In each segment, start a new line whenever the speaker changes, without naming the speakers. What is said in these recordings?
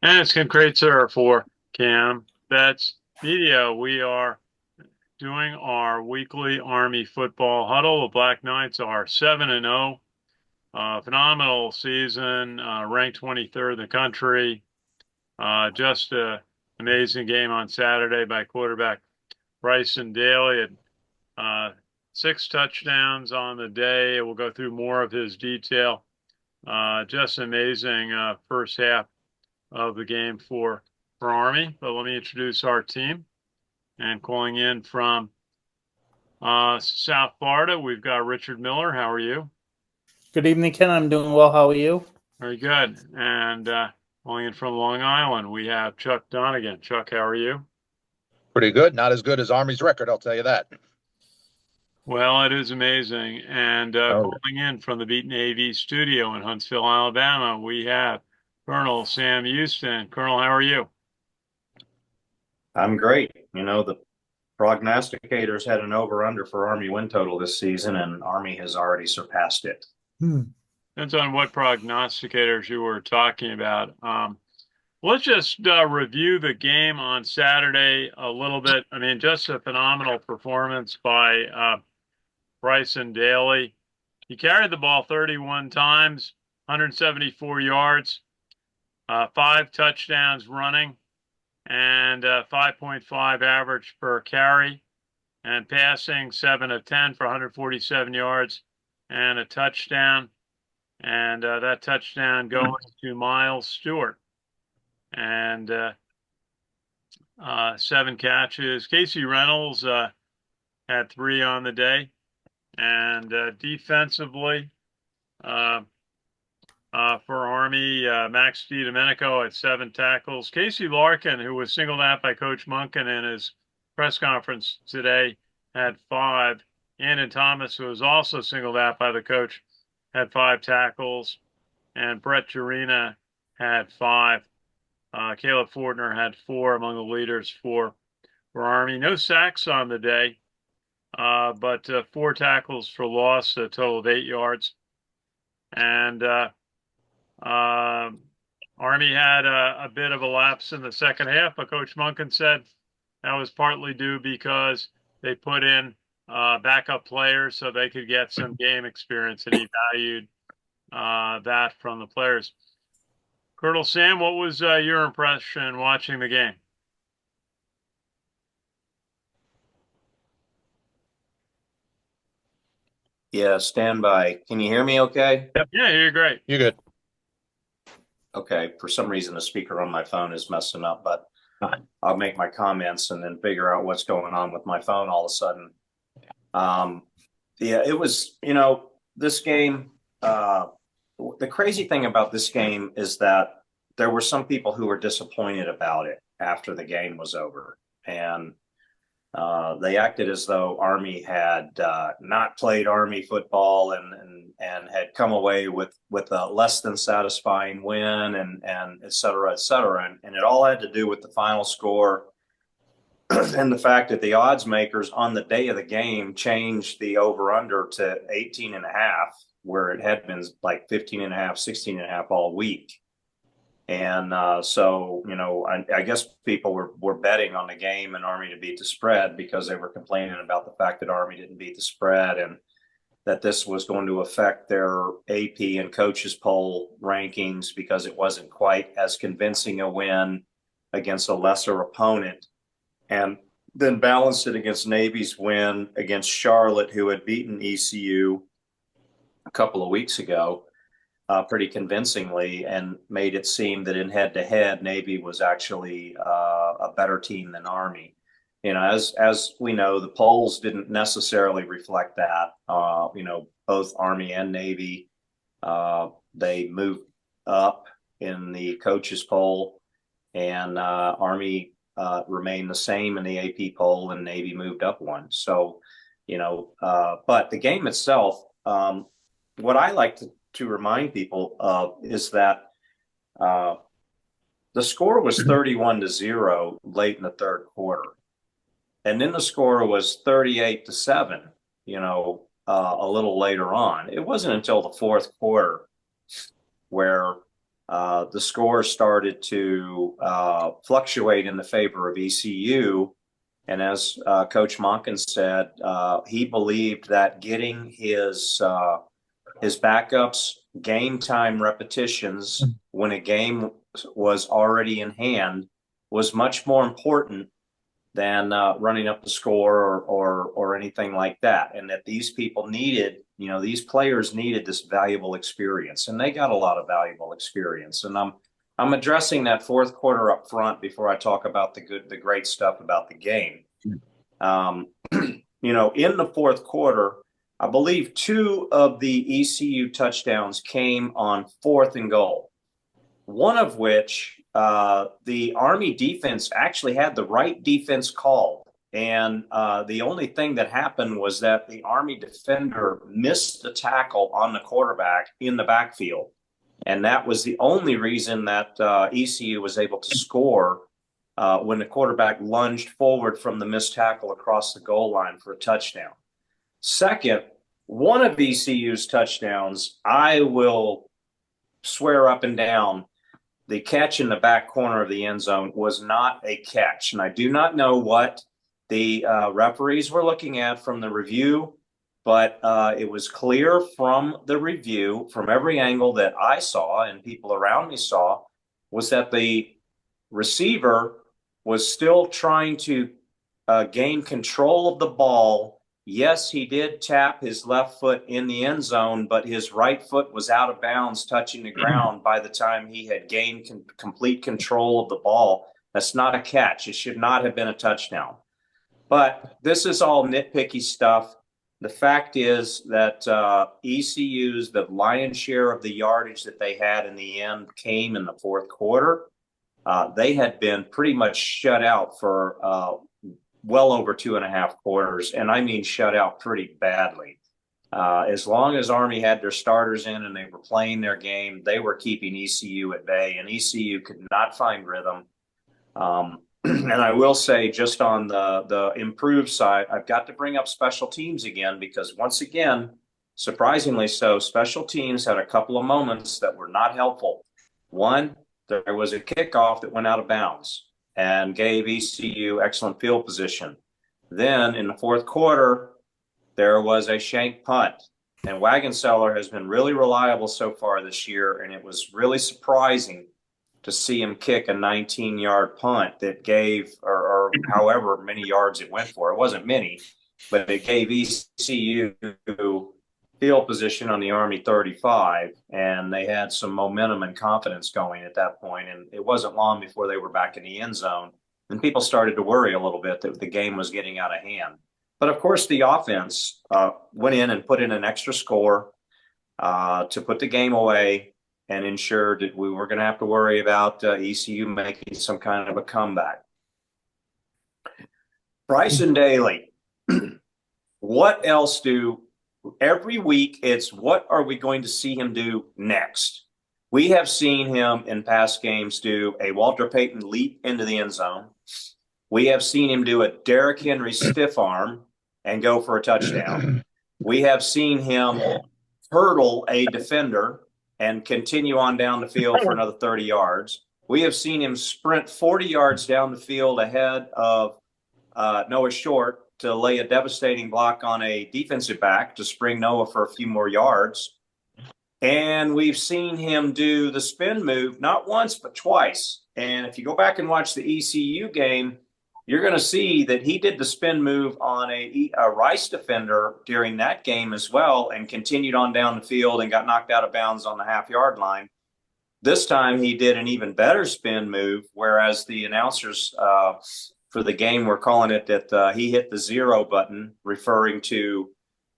And it's Kraetzer for CaMMVetsMedia. We are doing our weekly Army football huddle. The Black Knights are 7-0. Phenomenal season, ranked 23rd in the country. Just an amazing game on Saturday by quarterback Bryson Daly. Had six touchdowns on the day. We'll go through more of his detail. Just amazing first half of the game for Army. But let me introduce our team. And calling in from South Florida, we've got Richard Miller. How are you?
Good evening, Ken. I'm doing well. How are you?
Very good. And calling in from Long Island, we have Chuck Donegan. Chuck, how are you?
Pretty good. Not as good as Army's record, I'll tell you that.
Well, it is amazing. And
Oh,
calling in from the Beat Navy studio in Huntsville, Alabama, we have Colonel Sam Houston. Colonel, how are you?
I'm great. The prognosticators had an over-under for Army win total this season, and Army has already surpassed it.
Depends on what prognosticators you were talking about. Let's just review the game on Saturday a little bit. I mean, just a phenomenal performance by Bryson Daly. He carried the ball 31 times, 174 yards, five touchdowns running, and 5.5 average per carry, and passing 7 of 10 for 147 yards and a touchdown. And that touchdown going to Miles Stewart. And seven catches. Casey Reynolds had three on the day. And defensively, for Army, Max DiDomenico had seven tackles. Casey Larkin, who was singled out by Coach Munkin in his press conference today, had five. Andon Thomas, who was also singled out by the coach, had five tackles. And Brett Jarena had five. Caleb Fortner had four among the leaders for Army. No sacks on the day, but four tackles for loss, a total of 8 yards. And Army had a bit of a lapse in the second half, but Coach Munkin said that was partly due because they put in backup players so they could get some game experience, and he valued that from the players. Colonel Sam, what was your impression watching the game?
Yeah, stand by. Can you hear me okay?
Yep. Yeah, you're great.
you're good.
Okay. For some reason, the speaker on my phone is messing up, but I'll make my comments and then figure out what's going on with my phone all of a sudden. Yeah, it was, this game, the crazy thing about this game is that there were some people who were disappointed about it after the game was over. And they acted as though Army had not played Army football and had come away with a less than satisfying win and et cetera, et cetera. And it all had to do with the final score and the fact that the odds makers on the day of the game changed the over under to 18 and a half, where it had been like 15 and a half, 16 and a half all week. And so, I guess people were betting on the game and Army to beat the spread because they were complaining about the fact that Army didn't beat the spread and that this was going to affect their AP and coaches poll rankings because it wasn't quite as convincing a win against a lesser opponent. And then balance it against Navy's win against Charlotte, who had beaten ECU a couple of weeks ago. Pretty convincingly, and made it seem that in head-to-head, Navy was actually a better team than Army. As we know, the polls didn't necessarily reflect that. Both Army and Navy, they moved up in the coaches poll, and Army remained the same in the AP poll, and Navy moved up one. So, but the game itself, what I like to remind people of is that the score was 31-0 late in the third quarter. And then the score was 38-7, a little later on. It wasn't until the fourth quarter where the score started to fluctuate in the favor of ECU. And as Coach Monken said, he believed that getting his backups game time repetitions when a game was already in hand was much more important than running up the score or anything like that. And that these people needed, these players needed this valuable experience, and they got a lot of valuable experience. And I'm addressing that fourth quarter up front before I talk about the great stuff about the game. In the fourth quarter, I believe 2 of the ECU touchdowns came on 4th and goal, one of which the Army defense actually had the right defense called. And the only thing that happened was that the Army defender missed the tackle on the quarterback in the backfield. And that was the only reason that ECU was able to score when the quarterback lunged forward from the missed tackle across the goal line for a touchdown. Second, one of ECU's touchdowns, I will swear up and down, the catch in the back corner of the end zone was not a catch. And I do not know what the referees were looking at from the review, but it was clear from the review, from every angle that I saw and people around me saw, was that the receiver was still trying to gain control of the ball. Yes, he did tap his left foot in the end zone, but his right foot was out of bounds, touching the ground by the time he had gained complete control of the ball. That's not a catch. It should not have been a touchdown. But this is all nitpicky stuff. The fact is that ECU's, the lion's share of the yardage that they had in the end came in the fourth quarter. They had been pretty much shut out for well over 2.5 quarters, and I mean shut out pretty badly. As long as Army had their starters in and they were playing their game, they were keeping ECU at bay, and ECU could not find rhythm. And I will say, just on the improved side, I've got to bring up special teams again, because once again, surprisingly so, special teams had a couple of moments that were not helpful. One, there was a kickoff that went out of bounds and gave ECU excellent field position. Then in the fourth quarter, there was a shank punt. And Wagenseller has been really reliable so far this year, and it was really surprising to see him kick a 19-yard punt that gave, or however many yards it went for. It wasn't many, but it gave ECU field position on the Army 35, and they had some momentum and confidence going at that point. And it wasn't long before they were back in the end zone, and people started to worry a little bit that the game was getting out of hand. But of course, the offense went in and put in an extra score to put the game away and ensured that we were going to have to worry about ECU making some kind of a comeback. Bryson Daly, what else every week it's what are we going to see him do next? We have seen him in past games do a Walter Payton leap into the end zone. We have seen him do a Derrick Henry stiff arm and go for a touchdown. We have seen him hurdle a defender and continue on down the field for another 30 yards. We have seen him sprint 40 yards down the field ahead of Noah Short to lay a devastating block on a defensive back to spring Noah for a few more yards. And we've seen him do the spin move not once, but twice. And if you go back and watch the ECU game, you're going to see that he did the spin move on a Rice defender during that game as well, and continued on down the field and got knocked out of bounds on the half-yard line. This time he did an even better spin move, whereas the announcers for the game were calling it that he hit the 0 button, referring to,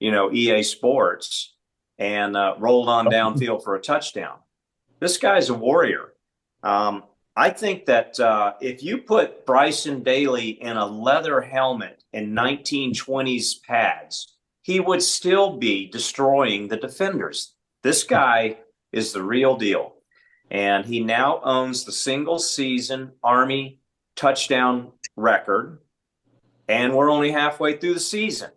EA Sports, and rolled on downfield for a touchdown. This guy's a warrior. I think that if you put Bryson Daly in a leather helmet and 1920s pads, he would still be destroying the defenders. This guy is the real deal. And he now owns the single season Army touchdown record. And we're only halfway through the season.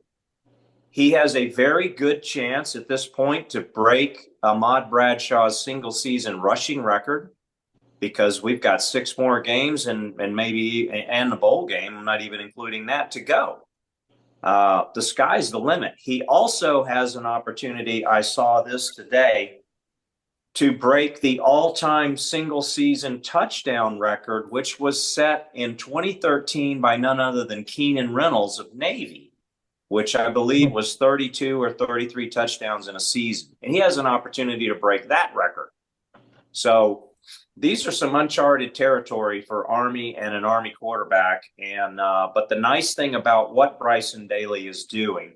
He has a very good chance at this point to break Ahmad Bradshaw's single season rushing record. because we've got 6 more games and maybe and the bowl game. I'm not even including that to go. The sky's the limit. He also has an opportunity. I saw this today to break the all-time single-season touchdown record, which was set in 2013 by none other than Keenan Reynolds of Navy, which I believe was 32 or 33 touchdowns in a season. And he has an opportunity to break that record. So these are some uncharted territory for Army and an Army quarterback. And but the nice thing about what Bryson Daly is doing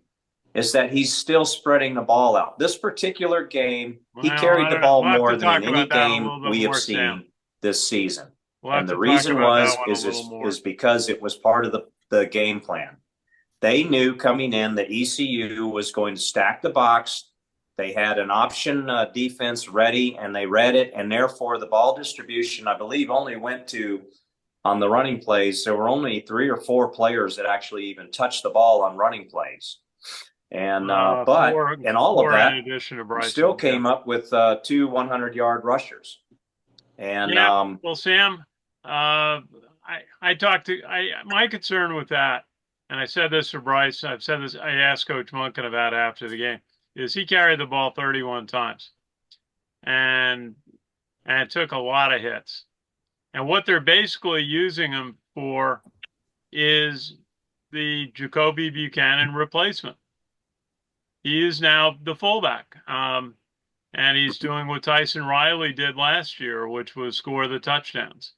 is that he's still spreading the ball out. This particular game, he carried the ball more than in any game we have seen this season. And the reason is because it was part of the game plan. They knew coming in that ECU was going to stack the box. They had an option defense ready, and they read it, and therefore the ball distribution, I believe, only went to, on the running plays, there were only 3 or 4 players that actually even touched the ball on running plays. And but in all of that, we still came up with 2 100-yard rushers. And
yeah, well, Sam, I talked to my concern with that, and I said this to Bryce. I've said this. I asked Coach Munkin about after the game. Is he carried the ball 31 times, and it took a lot of hits. And what they're basically using him for is the Jacoby Buchanan replacement. He is now the fullback. And he's doing what Tyson Riley did last year, which was score the touchdowns.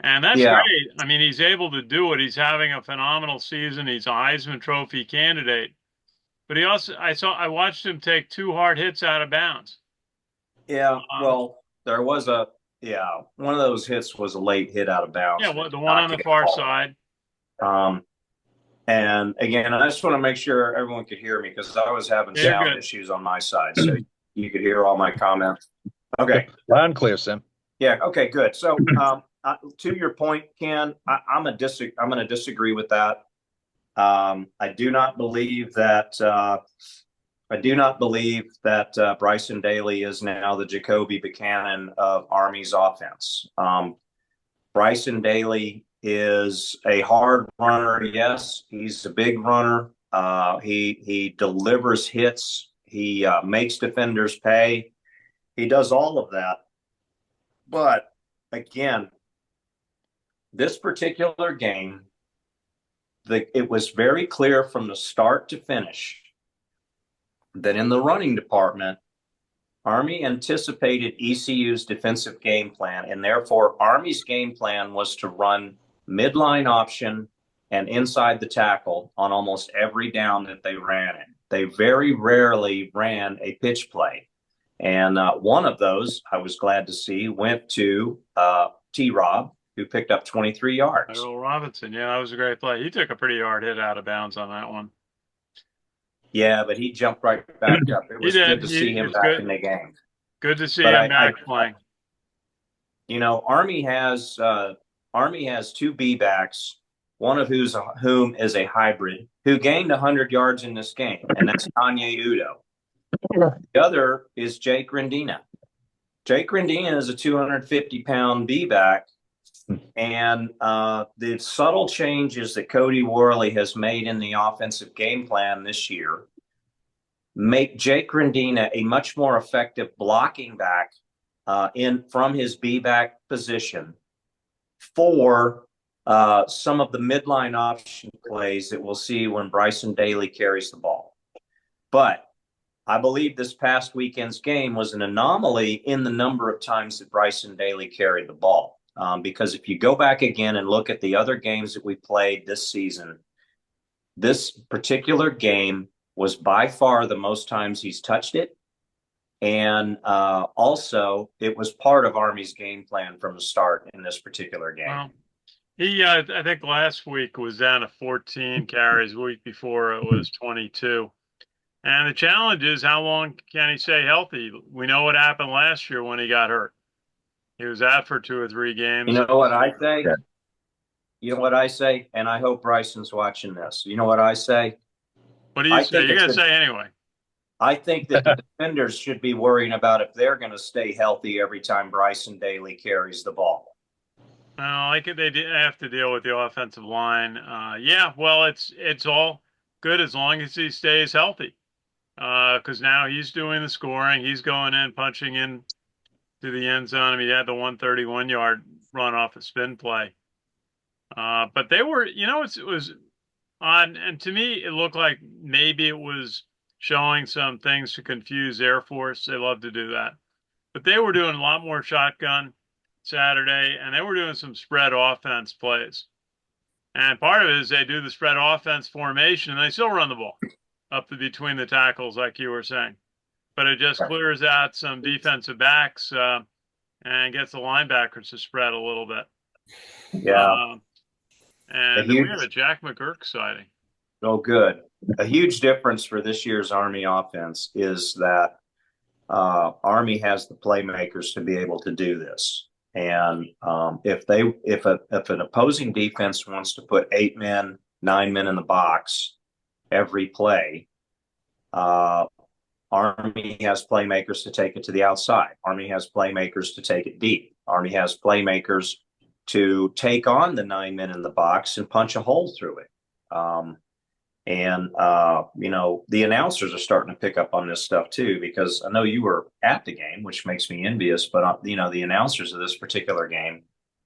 And that's great. I mean, he's able to do it. He's having a phenomenal season. He's a Heisman Trophy candidate. But he also, I watched him take 2 hard hits out of bounds.
Yeah, well, there was one of those hits was a late hit out of bounds.
Yeah, well, the one on the far side.
And again, I just want to make sure everyone could hear me because I was having sound issues on my side, so you could hear all my comments. Okay,
loud and clear, Sim.
Yeah. Okay. Good. So, to your point, Ken, I'm going to disagree with that. I do not believe that. Bryson Daly is now the Jacoby Buchanan of Army's offense. Bryson Daly is a hard runner. Yes, he's a big runner. He delivers hits. He makes defenders pay. He does all of that. But again, this particular game, it was very clear from the start to finish that in the running department, Army anticipated ECU's defensive game plan, and therefore Army's game plan was to run midline option and inside the tackle on almost every down that they ran it. They very rarely ran a pitch play. And one of those, I was glad to see, went to T-Rob, who picked up 23 yards.
Earl Robinson, yeah, that was a great play. He took a pretty hard hit out of bounds on that one.
Yeah, but he jumped right back up. It was good to see him back in the game.
Good to see him back playing.
You know, Army has 2 B-backs, one of whom is a hybrid, who gained 100 yards in this game, and that's Kanye Udo. The other is Jake Rendina. Jake Rendina is a 250-pound B-back, and the subtle changes that Cody Worley has made in the offensive game plan this year make Jake Rendina a much more effective blocking back from his B-back position for some of the midline option plays that we'll see when Bryson Daly carries the ball. But I believe this past weekend's game was an anomaly in the number of times that Bryson Daly carried the ball. Because if you go back again and look at the other games that we played this season, this particular game was by far the most times he's touched it. And also, it was part of Army's game plan from the start in this particular game.
Well, he, I think last week was down to 14 carries. The week before it was 22. And the challenge is, how long can he stay healthy? We know what happened last year when he got hurt. He was out for 2 or 3 games.
You know what I say? Yeah. You know what I say? And I hope Bryson's watching this. You know what I say?
What do you say? You're going to say anyway.
I think that the defenders should be worrying about if they're going to stay healthy every time Bryson Daly carries the ball.
Like they have to deal with the offensive line. Yeah, well, it's all good as long as he stays healthy. Because now he's doing the scoring. He's going in, punching in to the end zone. I mean, he had the 131-yard run off a spin play. But they were, it was odd. And to me, it looked like maybe it was showing some things to confuse Air Force. They love to do that. But they were doing a lot more shotgun Saturday, and they were doing some spread offense plays. And part of it is they do the spread offense formation, and they still run the ball up to between the tackles, like you were saying. But it just clears out some defensive backs and gets the linebackers to spread a little bit.
Yeah.
And we have a Jack McGurk sighting.
Oh, good. A huge difference for this year's Army offense is that Army has the playmakers to be able to do this. And if an opposing defense wants to put 8 men, 9 men in the box every play, Army has playmakers to take it to the outside. Army has playmakers to take it deep. Army has playmakers to take on the 9 men in the box and punch a hole through it. The announcers are starting to pick up on this stuff too, because I know you were at the game, which makes me envious, but the announcers of this particular game,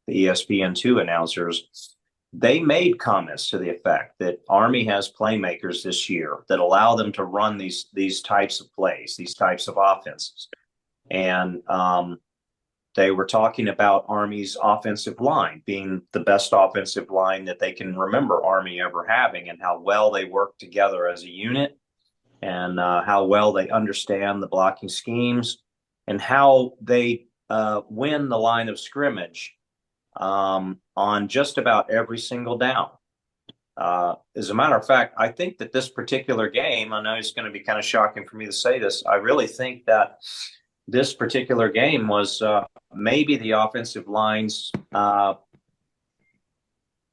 the ESPN2 announcers, they made comments to the effect that Army has playmakers this year that allow them to run these types of plays, these types of offenses. And they were talking about Army's offensive line being the best offensive line that they can remember Army ever having, and how well they work together as a unit, and how well they understand the blocking schemes, and how they win the line of scrimmage on just about every single down. As a matter of fact, I think that this particular game, I know it's going to be kind of shocking for me to say this, I really think that this particular game was maybe the offensive line's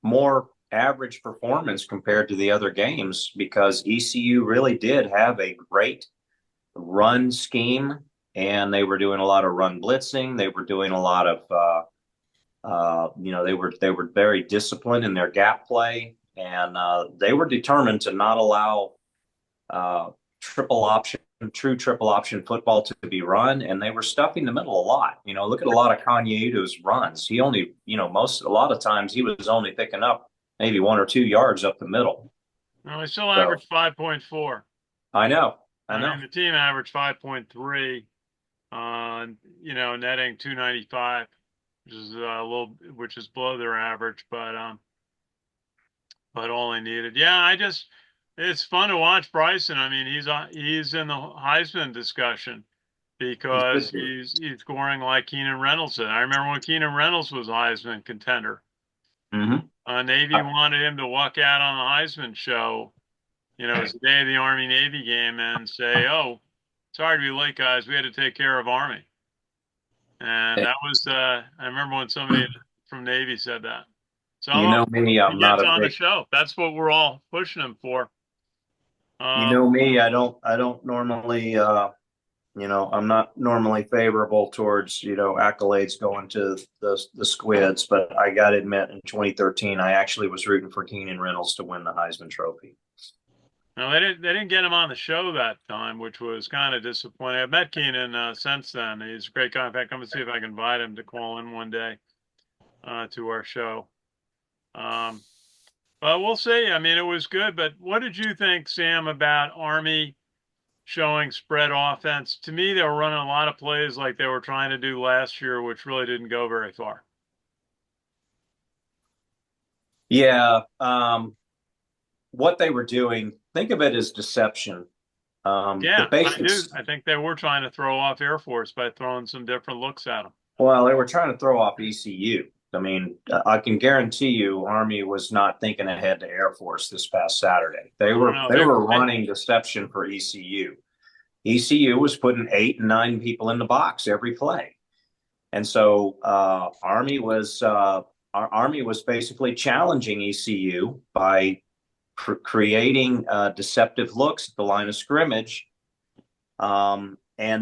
more average performance compared to the other games, because ECU really did have a great run scheme, and they were doing a lot of run blitzing. They were doing a lot of, they were very disciplined in their gap play, and they were determined to not allow true triple option football to be run, and they were stuffing the middle a lot. Look at a lot of Kanyeudo's runs. He only, a lot of times he was only picking up maybe 1 or 2 yards up the middle.
No, he still averaged 5.4.
I know.
The team averaged 5.3, netting 295, which is below their average, but all they needed. Yeah, it's fun to watch Bryson. I mean, he's in the Heisman discussion because he's scoring like Keenan Reynolds did. I remember when Keenan Reynolds was a Heisman contender.
Mm-hmm.
Navy wanted him to walk out on the Heisman show, it's the day of the Army-Navy game, and say, "Oh, sorry to be late, guys. We had to take care of Army." And that was, I remember when somebody from Navy said that. So
me, I'm not
on the show. That's what we're all pushing him for.
Me, I don't normally, I'm not normally favorable towards, accolades going to the Squids, but I got to admit, in 2013, I actually was rooting for Keenan Reynolds to win the Heisman Trophy.
No, they didn't get him on the show that time, which was kind of disappointing. I've met Keenan since then. He's a great guy. In fact, I'm going to see if I can invite him to call in one day to our show. But we'll see. I mean, it was good. But what did you think, Sam, about Army showing spread offense? To me, they were running a lot of plays like they were trying to do last year, which really didn't go very far.
Yeah. What they were doing, think of it as deception.
Yeah, I do. I think they were trying to throw off Air Force by throwing some different looks at them.
Well, they were trying to throw off ECU. I mean, I can guarantee you Army was not thinking ahead to Air Force this past Saturday. They were running deception for ECU. ECU was putting 8 and 9 people in the box every play. And so Army was basically challenging ECU by creating deceptive looks at the line of scrimmage And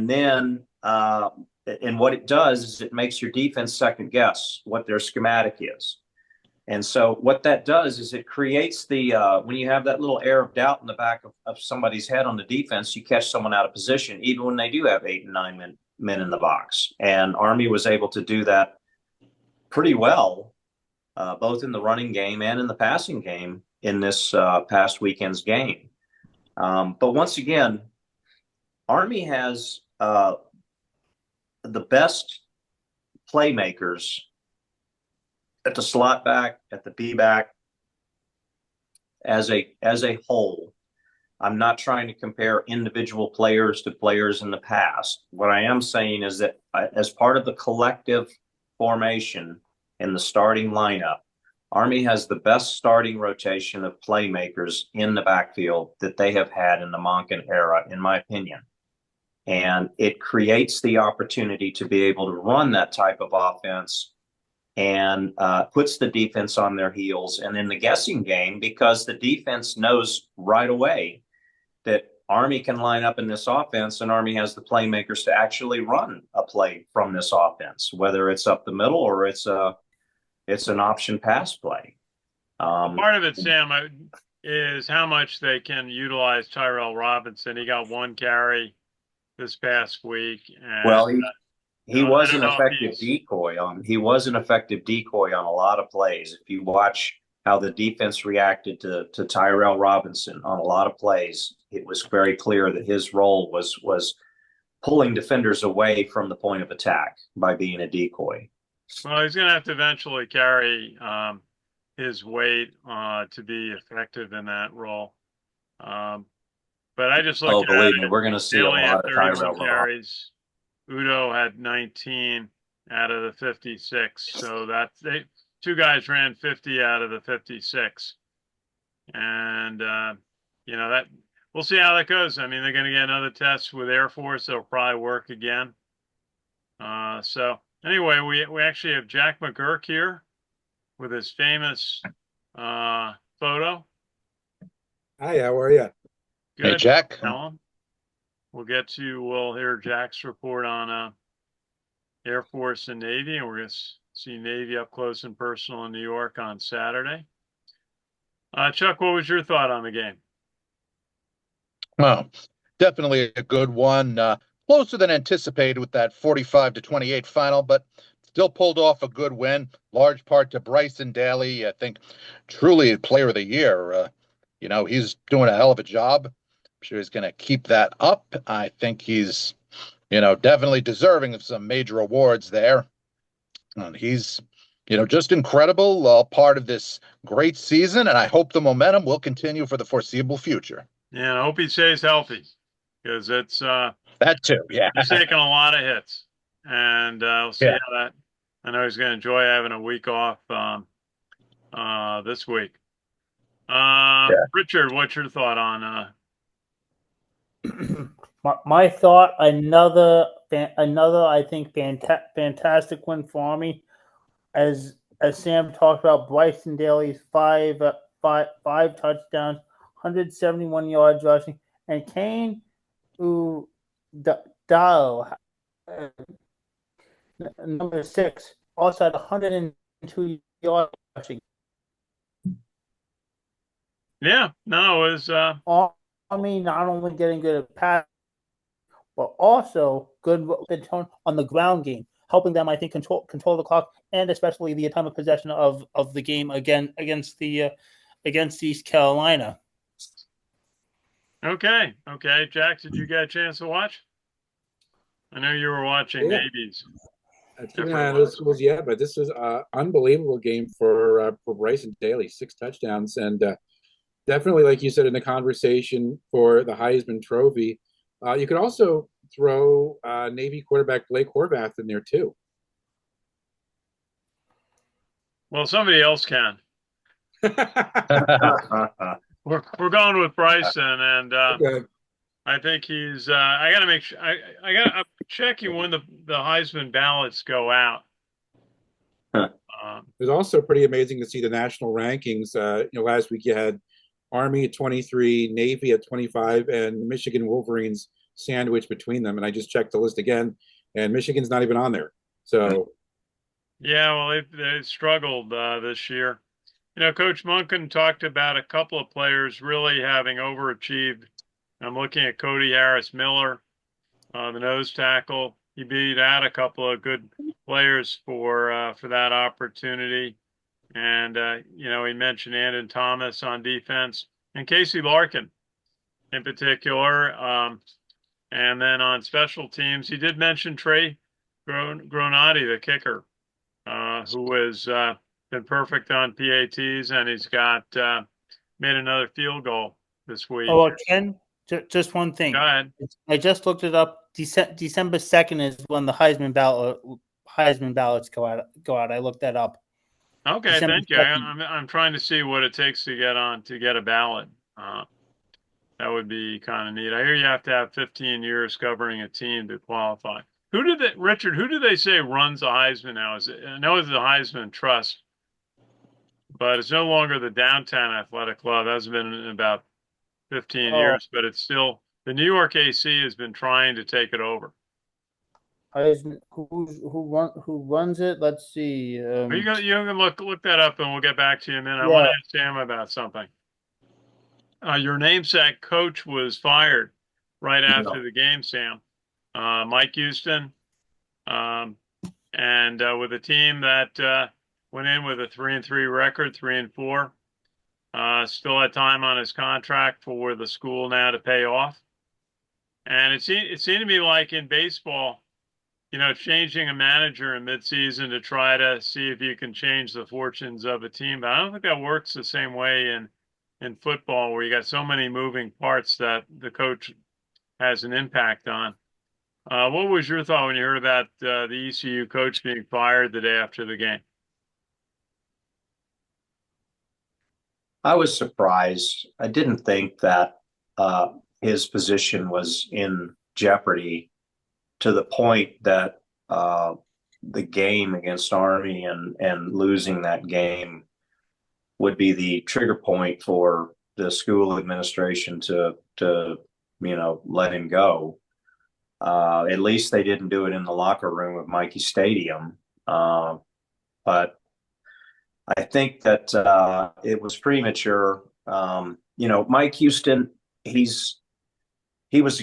then, and what it does is it makes your defense second guess what their schematic is. And so what that does is it creates the when you have that little air of doubt in the back of somebody's head on the defense, you catch someone out of position, even when they do have 8 and 9 men in the box. And Army was able to do that pretty well, both in the running game and in the passing game in this past weekend's game. But once again, Army has the best playmakers at the slot back, at the B back, as a whole. I'm not trying to compare individual players to players in the past. What I am saying is that as part of the collective formation in the starting lineup, Army has the best starting rotation of playmakers in the backfield that they have had in the Monken era, in my opinion. And it creates the opportunity to be able to run that type of offense and puts the defense on their heels. And in the guessing game, because the defense knows right away that Army can line up in this offense, and Army has the playmakers to actually run a play from this offense, whether it's up the middle or it's an option pass play.
Part of it, Sam, is how much they can utilize Tyrell Robinson. He got 1 carry this past week. And,
well, he was an
effective
decoy on. He was an effective decoy on a lot of plays. If you watch how the defense reacted to Tyrell Robinson on a lot of plays, it was very clear that his role was pulling defenders away from the point of attack by being a decoy.
Well, he's going to have to eventually carry his weight to be effective in that role. But I just look at it.
We're going to see
Daly
a lot of Tyrell
carries. Udo had 19 out of the 56. So that's 2 guys ran 50 out of the 56. And, that we'll see how that goes. I mean, they're going to get another test with Air Force. It'll probably work again. So anyway, we actually have Jack McGurk here with his famous photo.
Hi, how are you?
Good.
Hey, Jack.
Alan. We'll hear Jack's report on Air Force and Navy, and we're going to see Navy up close and personal in New York on Saturday. Chuck, what was your thought on the game?
Well, definitely a good one. Closer than anticipated with that 45-28 final, but still pulled off a good win. Large part to Bryson Daly. I think truly a player of the year. He's doing a hell of a job. I'm sure he's going to keep that up. I think he's, definitely deserving of some major awards there. And he's, just incredible, part of this great season. And I hope the momentum will continue for the foreseeable future.
Yeah, I hope he stays healthy because it's
that too. Yeah,
he's taking a lot of hits, and we'll see how that. I know he's going to enjoy having a week off this week. Richard, what's your thought on?
My thought, another I think fantastic win for Army, as Sam talked about. Bryson Daly's five touchdowns, 171 yards rushing, and Kane Udao, number 6, also had 102 yards rushing.
Yeah, no, it was.
Army not only getting good at pass, but also good on the ground game, helping them, I think, control the clock, and especially the time of possession of the game against East Carolina.
Okay. Jack, did you get a chance to watch? I know you were watching Navy's.
Those schools, but this is an unbelievable game for Bryson Daly. 6 touchdowns, and definitely, like you said, in the conversation for the Heisman Trophy. You could also throw Navy quarterback Blake Horvath in there too.
Well, somebody else can. We're going with Bryson, and okay. I think he's. I got to make sure. I'm checking when the Heisman ballots go out.
It was also pretty amazing to see the national rankings. Last week you had Army at 23, Navy at 25, and the Michigan Wolverines sandwiched between them. And I just checked the list again, and Michigan's not even on there. So,
Yeah, well, they struggled this year. Coach Monken talked about a couple of players really having overachieved. I'm looking at Cody Harris Miller, the nose tackle. He beat out a couple of good players for that opportunity. And he mentioned Andon Thomas on defense and Casey Larkin in particular. And then on special teams, he did mention Trey Gronati, the kicker, who has been perfect on PATs, and he's got made another field goal this week.
Oh, Ken, just one thing.
Go ahead.
I just looked it up. December 2nd is when the Heisman ballots go out. I looked that up.
Okay,
December
thank you.
2nd.
I'm trying to see what it takes to get a ballot. That would be kind of neat. I hear you have to have 15 years covering a team to qualify. Richard, who do they say runs the Heisman now? I know it's the Heisman Trust, but it's no longer the Downtown Athletic Club. That has been in about 15 years, but it's still the New York AC has been trying to take it over.
Who runs it? Let's see.
You can look that up, and we'll get back to you. And then I
Yeah.
want to ask Sam about something. Your namesake coach was fired right after the game, Sam. Mike Houston, and with a team that went in with a 3-3 record, 3-4. Still had time on his contract for the school now to pay off. And it seemed to me like in baseball, changing a manager in midseason to try to see if you can change the fortunes of a team. But I don't think that works the same way in football, where you got so many moving parts that the coach has an impact on. What was your thought when you heard about the ECU coach being fired the day after the game?
I was surprised. I didn't think that his position was in jeopardy to the point that the game against Army and losing that game would be the trigger point for the school administration to let him go. At least they didn't do it in the locker room of Michie Stadium. But I think that it was premature. Mike Houston, he was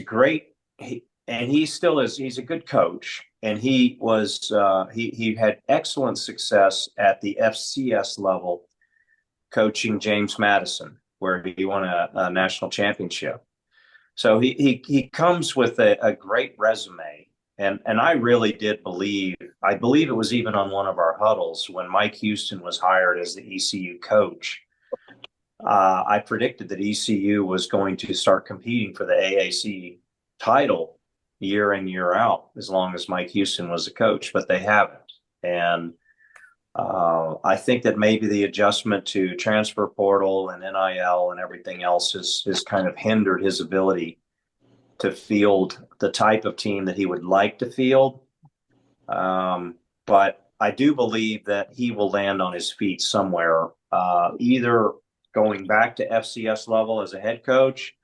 and he still is. He's a good coach, and he had excellent success at the FCS level, coaching James Madison, where he won a national championship. So he comes with a great resume. And I really did I believe it was even on one of our huddles when Mike Houston was hired as the ECU coach. I predicted that ECU was going to start competing for the AAC title year in, year out, as long as Mike Houston was the coach, but they haven't. And I think that maybe the adjustment to transfer portal and NIL and everything else has kind of hindered his ability to field the type of team that he would like to field. But I do believe that he will land on his feet somewhere, either going back to FCS level as a head coach,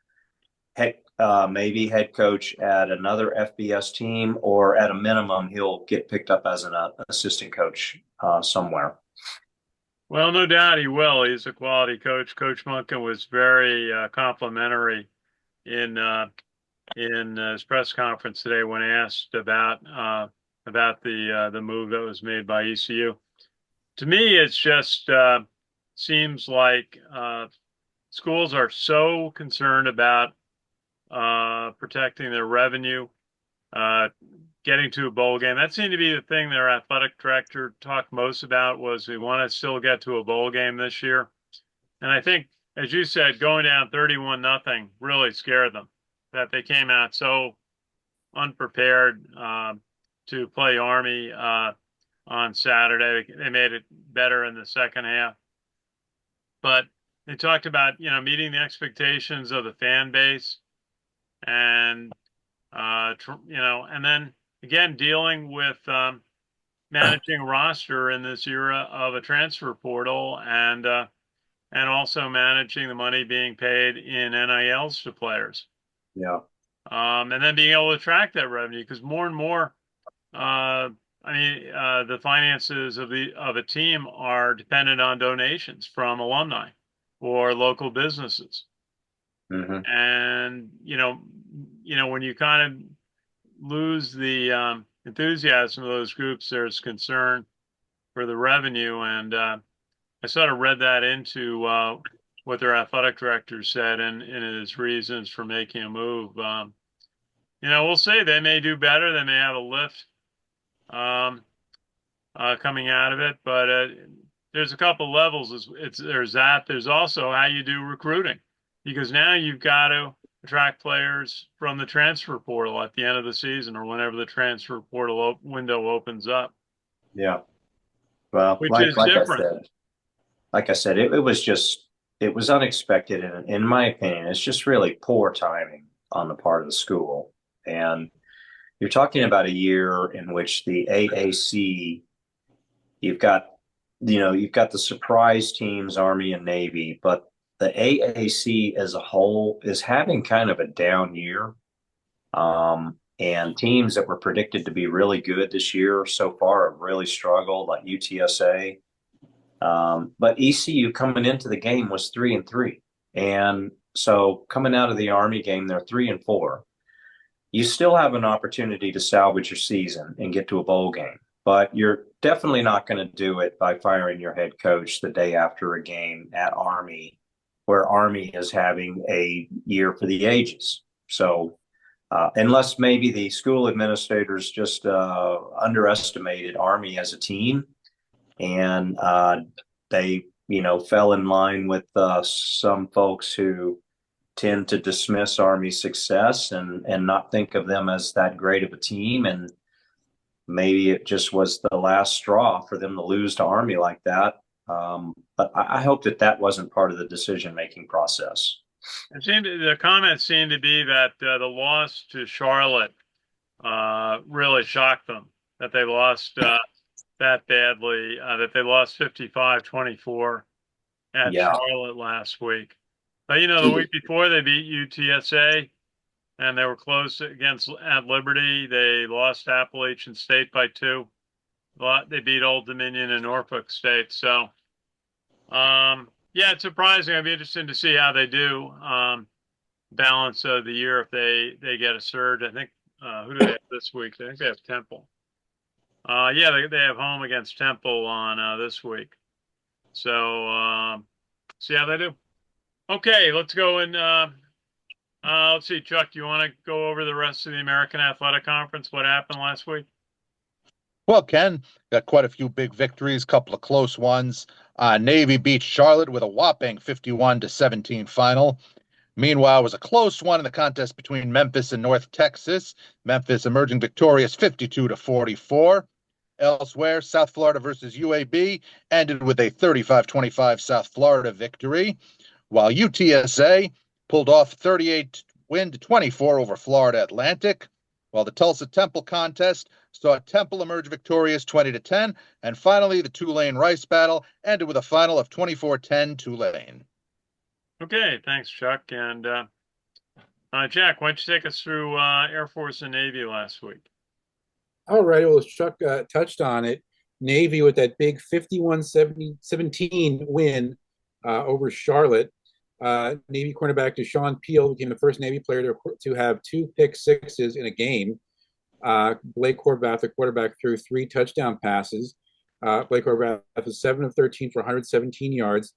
maybe head coach at another FBS team, or at a minimum, he'll get picked up as an assistant coach somewhere.
Well, no doubt he will. He's a quality coach. Coach Monken was very complimentary in his press conference today when asked about the move that was made by ECU. To me, it's just seems like schools are so concerned about protecting their revenue, getting to a bowl game. That seemed to be the thing their athletic director talked most about, was we want to still get to a bowl game this year. And I think, as you said, going down 31-0 really scared them, that they came out so unprepared to play Army on Saturday. They made it better in the second half. But they talked about, meeting the expectations of the fan base, and, and then again, dealing with managing roster in this era of a transfer portal, and also managing the money being paid in NILs to players.
Yeah.
and then being able to track that revenue, because more and more, the finances of a team are dependent on donations from alumni or local businesses.
Mm-hmm.
And when you kind of lose the enthusiasm of those groups, there's concern for the revenue. And I sort of read that into what their athletic director said in his reasons for making a move. We'll see. They may do better. They may have a lift coming out of it, but there's a couple levels. There's that. There's also how you do recruiting, because now you've got to attract players from the transfer portal at the end of the season or whenever the transfer portal window opens up.
Yeah. Well,
which
like
is
like
different.
I said, it was unexpected, and in my opinion, it's just really poor timing on the part of the school. And you're talking about a year in which the AAC, you've got the surprise teams, Army and Navy, but the AAC as a whole is having kind of a down year. And teams that were predicted to be really good this year so far have really struggled, like UTSA. But ECU coming into the game was 3-3. And so coming out of the Army game, they're 3-4. You still have an opportunity to salvage your season and get to a bowl game, but you're definitely not going to do it by firing your head coach the day after a game at Army, where Army is having a year for the ages. So unless maybe the school administrators just underestimated Army as a team, and they, fell in line with some folks who tend to dismiss Army's success and not think of them as that great of a team. And maybe it just was the last straw for them to lose to Army like that. But I hope that wasn't part of the decision-making process.
The comments seem to be that the loss to Charlotte really shocked them, that they lost that badly, that they lost 55-24 at Charlotte last week. But, the week before they beat UTSA and they were close at Liberty. They lost Appalachian State by 2. They beat Old Dominion and Norfolk State. So, it's surprising. I'd be interested to see how they do balance of the year if they get a surge. I think, who do they have this week? I think they have Temple. They have home against Temple on this week. So, see how they do. Okay, let's go and let's see, Chuck, do you want to go over the rest of the American Athletic Conference? What happened last week?
Well, Ken, got quite a few big victories, couple of close ones. Navy beat Charlotte with a whopping 51-17 final. Meanwhile, it was a close one in the contest between Memphis and North Texas. Memphis emerging victorious 52-44. Elsewhere, South Florida versus UAB ended with a 35-25 South Florida victory, while UTSA pulled off 38 win to 24 over Florida Atlantic, while the Tulsa Temple contest saw Temple emerge victorious 20-10, and finally the Tulane-Rice battle ended with a final of 24-10 Tulane.
Okay, thanks, Chuck. And Jack, why don't you take us through Air Force and Navy last week?
All right, well, Chuck touched on it. Navy with that big 51-17 win over Charlotte. Navy cornerback Deshaun Peel became the first Navy player to have 2 pick sixes in a game. Blake Horvath, the quarterback, threw 3 touchdown passes. Blake Horvath was 7 of 13 for 117 yards.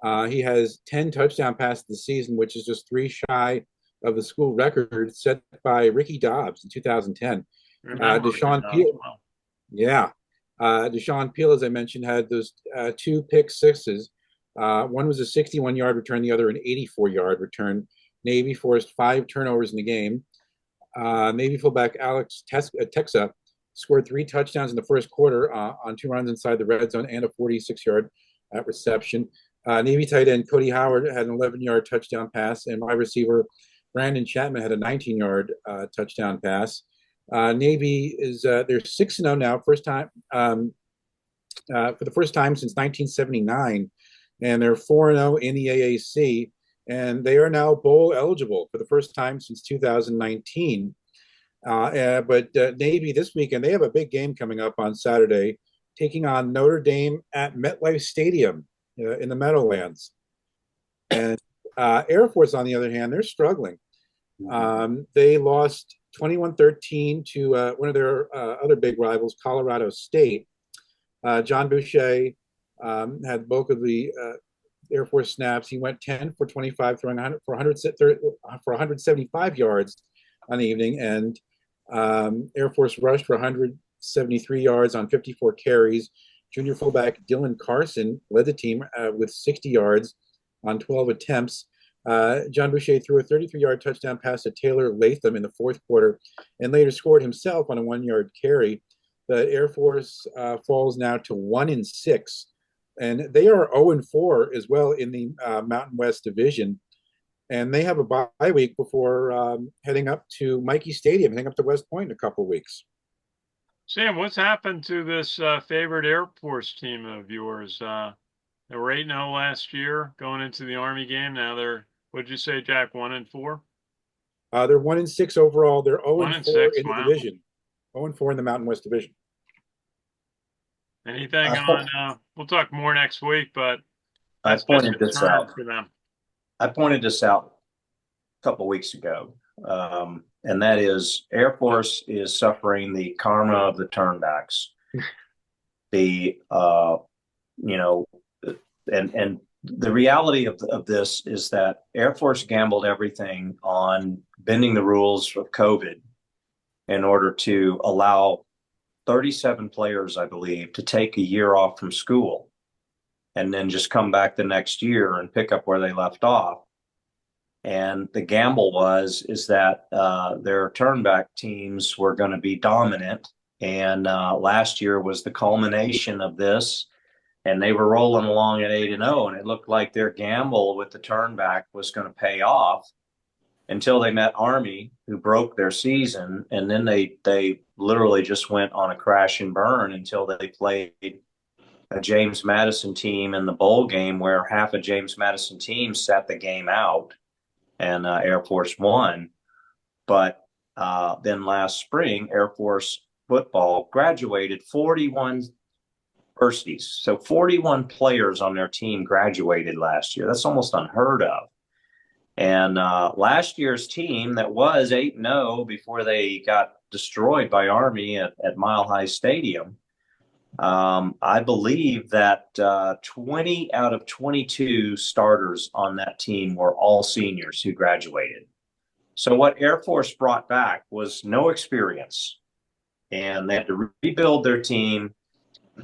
He has 10 touchdown passes this season, which is just 3 shy of the school record set by Ricky Dobbs in 2010. Deshaun Peel, Deshaun Peel, as I mentioned, had those 2 pick sixes. One was a 61-yard return, the other an 84-yard return. Navy forced 5 turnovers in the game. Navy fullback Alex Texa scored 3 touchdowns in the first quarter on 2 runs inside the red zone and a 46-yard reception. Navy tight end Cody Howard had an 11-yard touchdown pass, and wide receiver Brandon Chapman had a 19-yard touchdown pass. Navy is they're 6-0 now, first time for the first time since 1979, and they're 4-0 in the AAC. and they are now bowl eligible for the first time since 2019. But Navy this weekend, they have a big game coming up on Saturday, taking on Notre Dame at MetLife Stadium in the Meadowlands. And Air Force, on the other hand, they're struggling. They lost 21-13 to one of their other big rivals, Colorado State. John Boucher had bulk of the Air Force snaps. He went 10 for 25, throwing for 175 yards on the evening, and Air Force rushed for 173 yards on 54 carries. Junior fullback Dylan Carson led the team with 60 yards on 12 attempts. John Boucher threw a 33-yard touchdown pass to Taylor Latham in the fourth quarter and later scored himself on a 1-yard carry. The Air Force falls now to 1-6, and they are 0-4 as well in the Mountain West Division. And they have a bye week before heading up to Mikey Stadium, heading up to West Point in a couple of weeks.
Sam, what's happened to this favorite Air Force team of yours? They were 8-0 last year going into the Army game. Now they're, what'd you say, Jack, 1-4?
They're 1-6 overall. They're 0-4 in the
wow.
division. 0-4 in the Mountain West Division.
Anything on? We'll talk more next week, but
I pointed this out
for them.
I pointed this out a couple weeks ago, and that is Air Force is suffering the karma of the turnbacks. And the reality of this is that Air Force gambled everything on bending the rules of COVID in order to allow 37 players, I believe, to take a year off from school and then just come back the next year and pick up where they left off. And the gamble is that their turnback teams were going to be dominant. And last year was the culmination of this. And they were rolling along at 8-0, and it looked like their gamble with the turnback was going to pay off until they met Army, who broke their season. And then they literally just went on a crash and burn until they played a James Madison team in the bowl game, where half a James Madison team sat the game out, and Air Force won. But then last spring, Air Force football graduated 41 universities. So 41 players on their team graduated last year. That's almost unheard of. And last year's team that was 8-0 before they got destroyed by Army at Mile High Stadium, I believe that 20 out of 22 starters on that team were all seniors who graduated. So what Air Force brought back was no experience, and they had to rebuild their team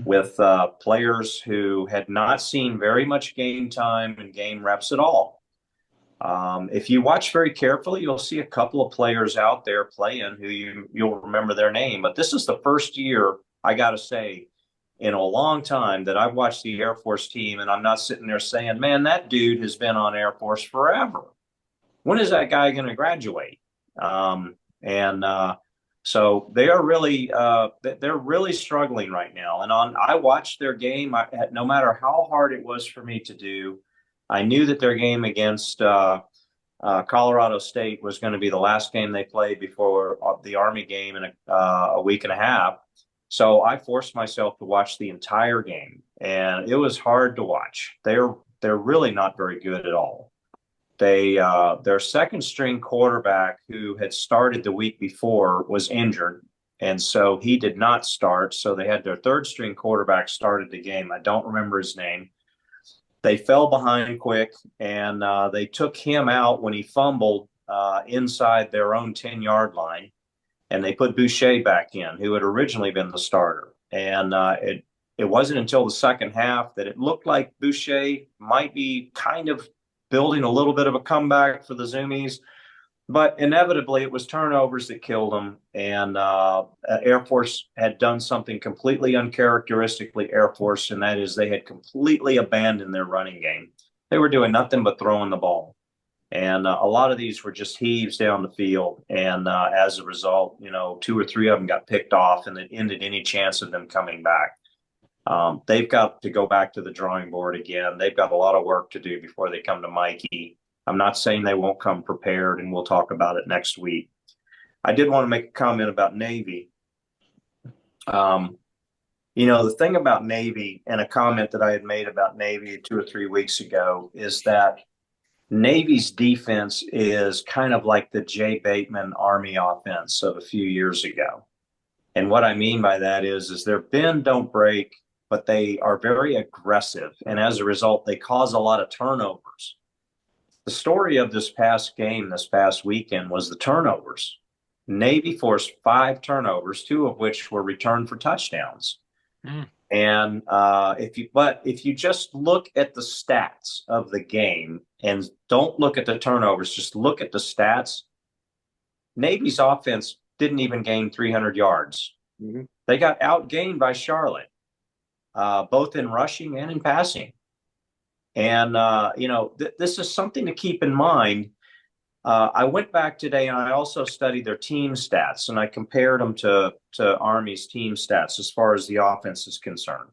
with players who had not seen very much game time and game reps at all. If you watch very carefully, you'll see a couple of players out there playing who you'll remember their name. But this is the first year, I got to say, in a long time that I've watched the Air Force team, and I'm not sitting there saying, man, that dude has been on Air Force forever. When is that guy going to graduate? So they are really struggling right now. And I watched their game. No matter how hard it was for me to do, I knew that their game against Colorado State was going to be the last game they played before the Army game in a week and a half. So I forced myself to watch the entire game, and it was hard to watch. They're really not very good at all. Their second string quarterback, who had started the week before, was injured, and so he did not start. So they had their third string quarterback started the game. I don't remember his name. They fell behind quick, and they took him out when he fumbled inside their own 10-yard line, and they put Boucher back in, who had originally been the starter. And it wasn't until the second half that it looked like Boucher might be kind of building a little bit of a comeback for the Zoomies, but inevitably it was turnovers that killed them. And Air Force had done something completely uncharacteristically Air Force, and that is they had completely abandoned their running game. They were doing nothing but throwing the ball. And a lot of these were just heaves down the field. And as a result, 2 or 3 of them got picked off, and it ended any chance of them coming back. They've got to go back to the drawing board again. They've got a lot of work to do before they come to Mikey. I'm not saying they won't come prepared, and we'll talk about it next week. I did want to make a comment about Navy. The thing about Navy, and a comment that I had made about Navy 2 or 3 weeks ago, is that Navy's defense is kind of like the Jay Bateman Army offense of a few years ago. And what I mean by that is their bend don't break, but they are very aggressive. And as a result, they cause a lot of turnovers. The story of this past game, this past weekend, was the turnovers. Navy forced 5 turnovers, 2 of which were returned for touchdowns. And if you just look at the stats of the game and don't look at the turnovers, just look at the stats, Navy's offense didn't even gain 300 yards. Mm-hmm. They got outgained by Charlotte, both in rushing and in passing. And, this is something to keep in mind. I went back today and I also studied their team stats, and I compared them to Army's team stats as far as the offense is concerned.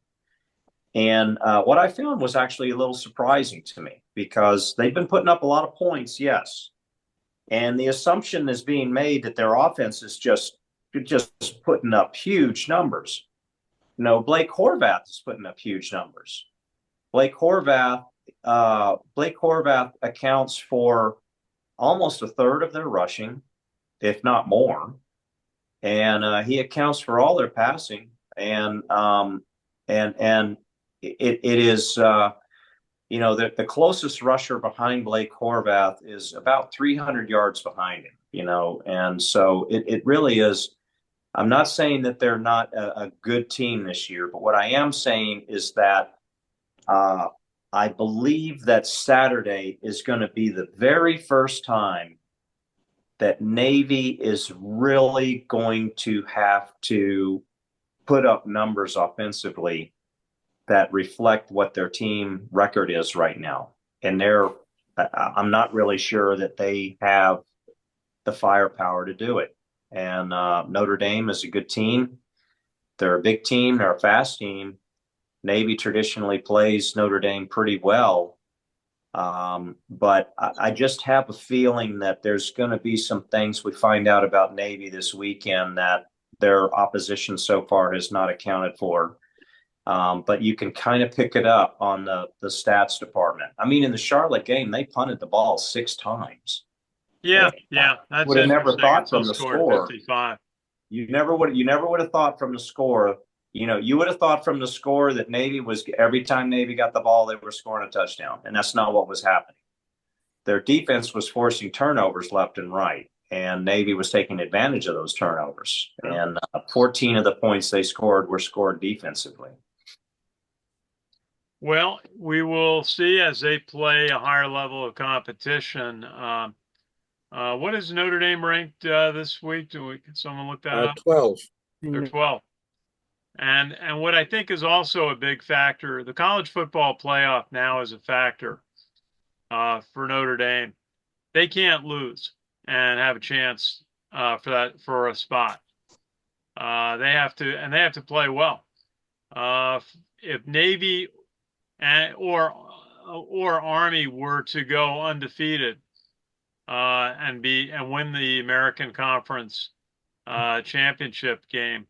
And what I found was actually a little surprising to me, because they've been putting up a lot of points, yes. And the assumption is being made that their offense is just putting up huge numbers. No, Blake Horvath is putting up huge numbers. Blake Horvath accounts for almost a third of their rushing, if not more, and he accounts for all their passing. And it is the closest rusher behind Blake Horvath is about 300 yards behind him. And so it really is. I'm not saying that they're not a good team this year, but what I am saying is that I believe that Saturday is going to be the very first time that Navy is really going to have to put up numbers offensively that reflect what their team record is right now. And I'm not really sure that they have the firepower to do it. And Notre Dame is a good team. They're a big team. They're a fast team. Navy traditionally plays Notre Dame pretty well. But I just have a feeling that there's going to be some things we find out about Navy this weekend that their opposition so far has not accounted for. But you can kind of pick it up on the stats department. I mean, in the Charlotte game, they punted the ball 6 times.
Yeah. That's
would have never thought from the score.
55.
You never would have thought from the score. You would have thought from the score that Navy was, every time Navy got the ball, they were scoring a touchdown. And that's not what was happening. Their defense was forcing turnovers left and right, and Navy was taking advantage of those turnovers. And 14 of the points they scored were scored defensively.
Well, we will see as they play a higher level of competition. What is Notre Dame ranked this week? Can someone look that up?
12.
They're 12. And what I think is also a big factor, the college football playoff now is a factor for Notre Dame. They can't lose and have a chance for a spot. They have to play well. If Navy or Army were to go undefeated and win the American Conference championship game,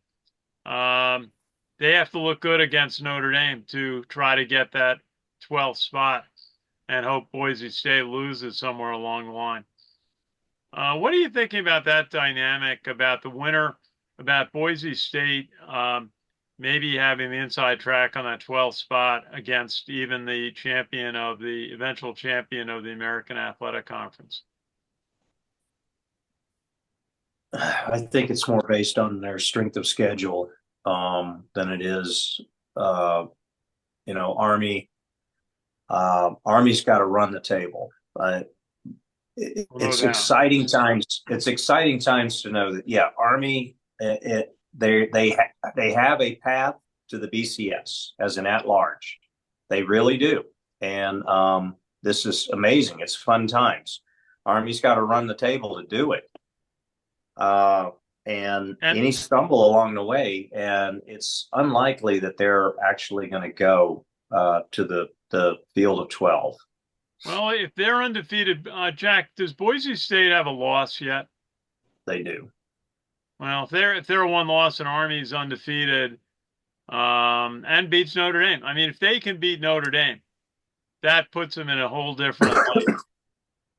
they have to look good against Notre Dame to try to get that 12th spot and hope Boise State loses somewhere along the line. What are you thinking about that dynamic, about the winner, about Boise State maybe having the inside track on that 12th spot against even the eventual champion of the American Athletic Conference?
I think it's more based on their strength of schedule than it is, Army. Army's got to run the table. It's exciting times. It's exciting times to know that, Army, they have a path to the BCS as an at-large. They really do. And this is amazing. It's fun times. Army's got to run the table to do it. And any stumble along the way, and it's unlikely that they're actually going to go to the field of 12.
Well, if they're undefeated, Jack, does Boise State have a loss yet?
They do.
Well, if they're a one loss and Army's undefeated, and beats Notre Dame. I mean, if they can beat Notre Dame, that puts them in a whole different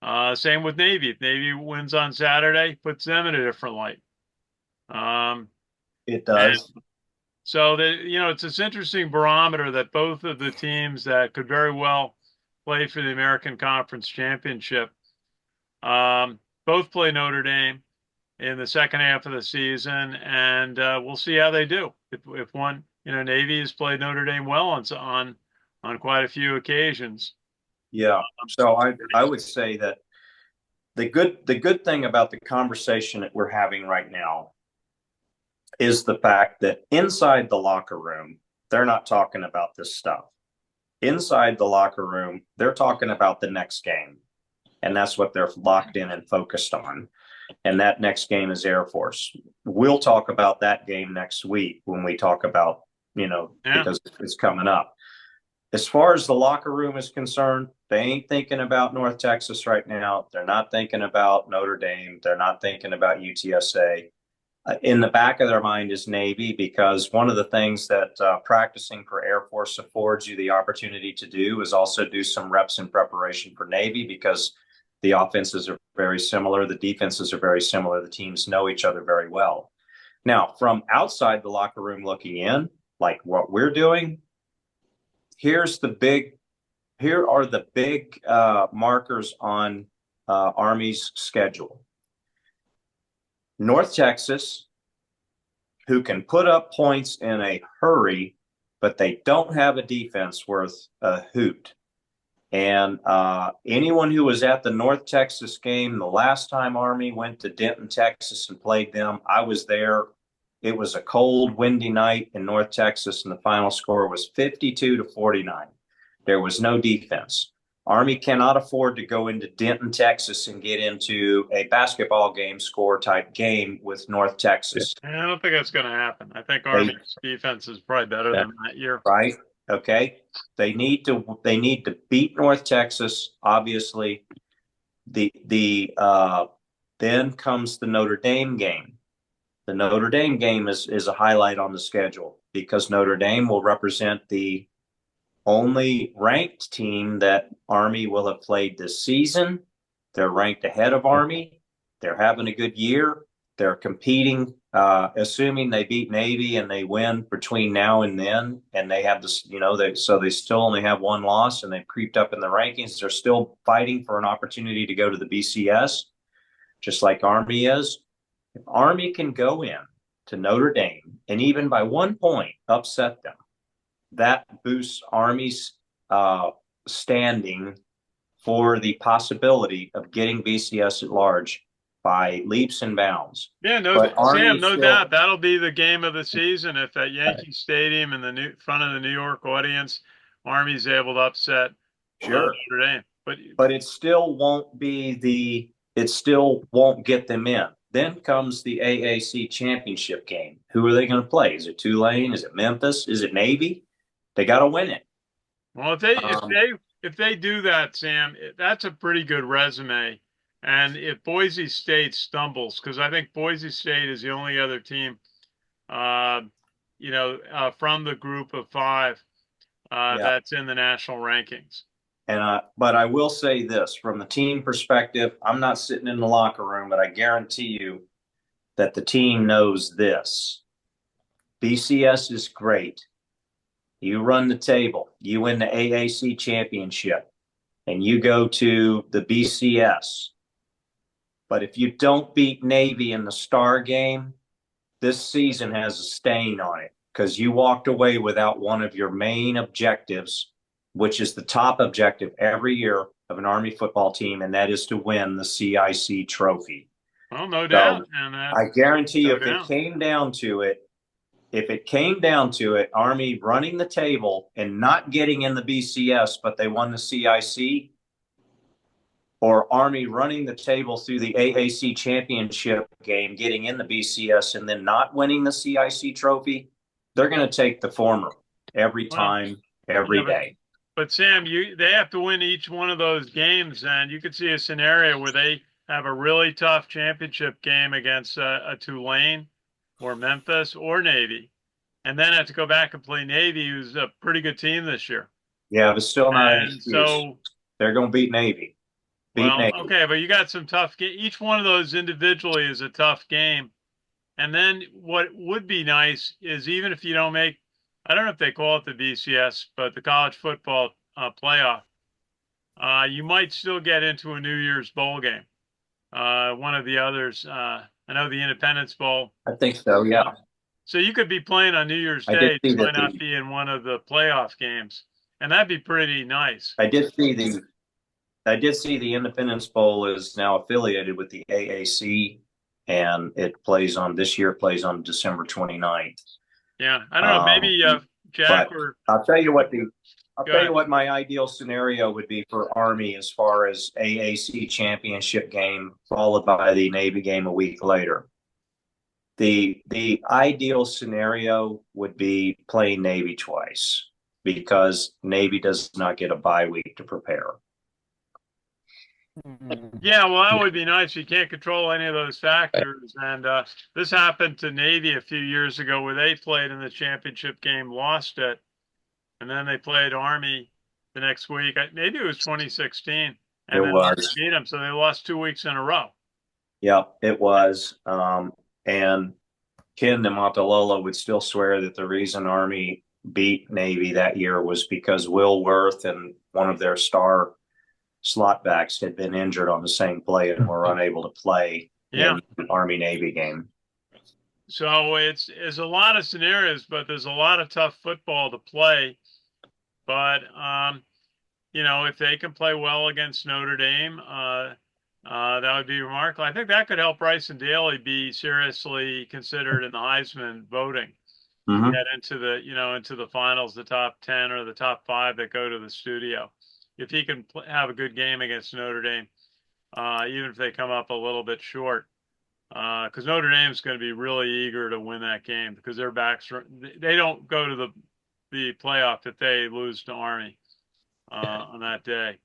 light. Same with Navy. If Navy wins on Saturday, puts them in a different light.
It does.
So it's this interesting barometer that both of the teams that could very well play for the American Conference Championship, both play Notre Dame in the second half of the season, and we'll see how they do. If one, Navy has played Notre Dame well on quite a few occasions.
Yeah. So I would say that the good thing about the conversation that we're having right now is the fact that inside the locker room, they're not talking about this stuff. Inside the locker room, they're talking about the next game. And that's what they're locked in and focused on. And that next game is Air Force. We'll talk about that game next week when we talk about, because it's coming up. As far as the locker room is concerned, they ain't thinking about North Texas right now. They're not thinking about Notre Dame. They're not thinking about UTSA. In the back of their mind is Navy, because one of the things that practicing for Air Force affords you the opportunity to do is also do some reps in preparation for Navy, because the offenses are very similar. The defenses are very similar. The teams know each other very well. Now, from outside the locker room looking in, like what we're doing, here are the big markers on Army's schedule. North Texas, who can put up points in a hurry, but they don't have a defense worth a hoot. And anyone who was at the North Texas game the last time Army went to Denton, Texas and played them, I was there. It was a cold, windy night in North Texas, and the final score was 52-49. There was no defense. Army cannot afford to go into Denton, Texas and get into a basketball game score type game with North Texas.
I don't think that's going to happen. I think Army's defense is probably better than that year.
Right. Okay. They need to beat North Texas. Obviously, then comes the Notre Dame game. The Notre Dame game is a highlight on the schedule, because Notre Dame will represent the only ranked team that Army will have played this season. They're ranked ahead of Army. They're having a good year. They're competing, assuming they beat Navy and they win between now and then, and they have this, so they still only have one loss and they've creeped up in the rankings. They're still fighting for an opportunity to go to the BCS, just like Army is. If Army can go in to Notre Dame and even by 1 point upset them, that boosts Army's standing for the possibility of getting BCS at large by leaps and bounds.
Yeah, Sam, no doubt that'll be the game of the season if at Yankee Stadium in the front of the New York audience, Army's able to upset Notre Dame.
But it still won't be it still won't get them in. Then comes the AAC championship game. Who are they going to play? Is it Tulane? Is it Memphis? Is it Navy? They got to win it.
Well, if they do that, Sam, that's a pretty good resume. And if Boise State stumbles, because I think Boise State is the only other team, from the group of five that's in the national rankings.
But I will say this, from the team perspective, I'm not sitting in the locker room, but I guarantee you that the team knows this. BCS is great. You run the table, you win the AAC championship, and you go to the BCS. But if you don't beat Navy in the Star game, this season has a stain on it, because you walked away without one of your main objectives, which is the top objective every year of an Army football team, and that is to win the CIC trophy.
Well, no doubt.
And I guarantee you, if it came down to it, Army running the table and not getting in the BCS, but they won the CIC, or Army running the table through the AAC championship game, getting in the BCS, and then not winning the CIC trophy, they're going to take the former every time, every day.
But Sam, they have to win each one of those games, and you could see a scenario where they have a really tough championship game against a Tulane or Memphis or Navy, and then have to go back and play Navy, who's a pretty good team this year.
Yeah, but still not an
And
excuse.
so,
They're going to beat Navy. Beat
well,
Navy.
okay, but you got some tough. Each one of those individually is a tough game. And then what would be nice is even if you don't make, I don't know if they call it the BCS, but the college football playoff, you might still get into a New Year's bowl game. One of the others, I know the Independence Bowl.
I think so, yeah.
So you could be playing on New Year's
I did
Day,
see
just might
that
not be in one of the playoff games, and that'd be pretty nice.
I did see the Independence Bowl is now affiliated with the AAC, and it plays on December 29th.
Yeah, I don't know. Maybe Jack or
I'll tell you what my ideal scenario would be for Army as far as AAC championship game followed by the Navy game a week later. The ideal scenario would be playing Navy twice because Navy does not get a bye week to prepare.
Yeah, well, that would be nice. You can't control any of those factors. And this happened to Navy a few years ago where they played in the championship game, lost it, and then they played Army the next week. Maybe it was 2016, and then Army beat them, so they lost 2 weeks in a row.
Yep, it was. And Ken Nimatalola would still swear that the reason Army beat Navy that year was because Will Worth and one of their star slot backs had been injured on the same play and were unable to play in the Army-Navy game.
So it's a lot of scenarios, but there's a lot of tough football to play. But, if they can play well against Notre Dame, that would be remarkable. I think that could help Bryson Daly be seriously considered in the Heisman voting. Get into the finals, the top 10 or the top 5 that go to the studio. If he can have a good game against Notre Dame, even if they come up a little bit short, because Notre Dame's going to be really eager to win that game because their backs they don't go to the playoff if they lose to Army on that day.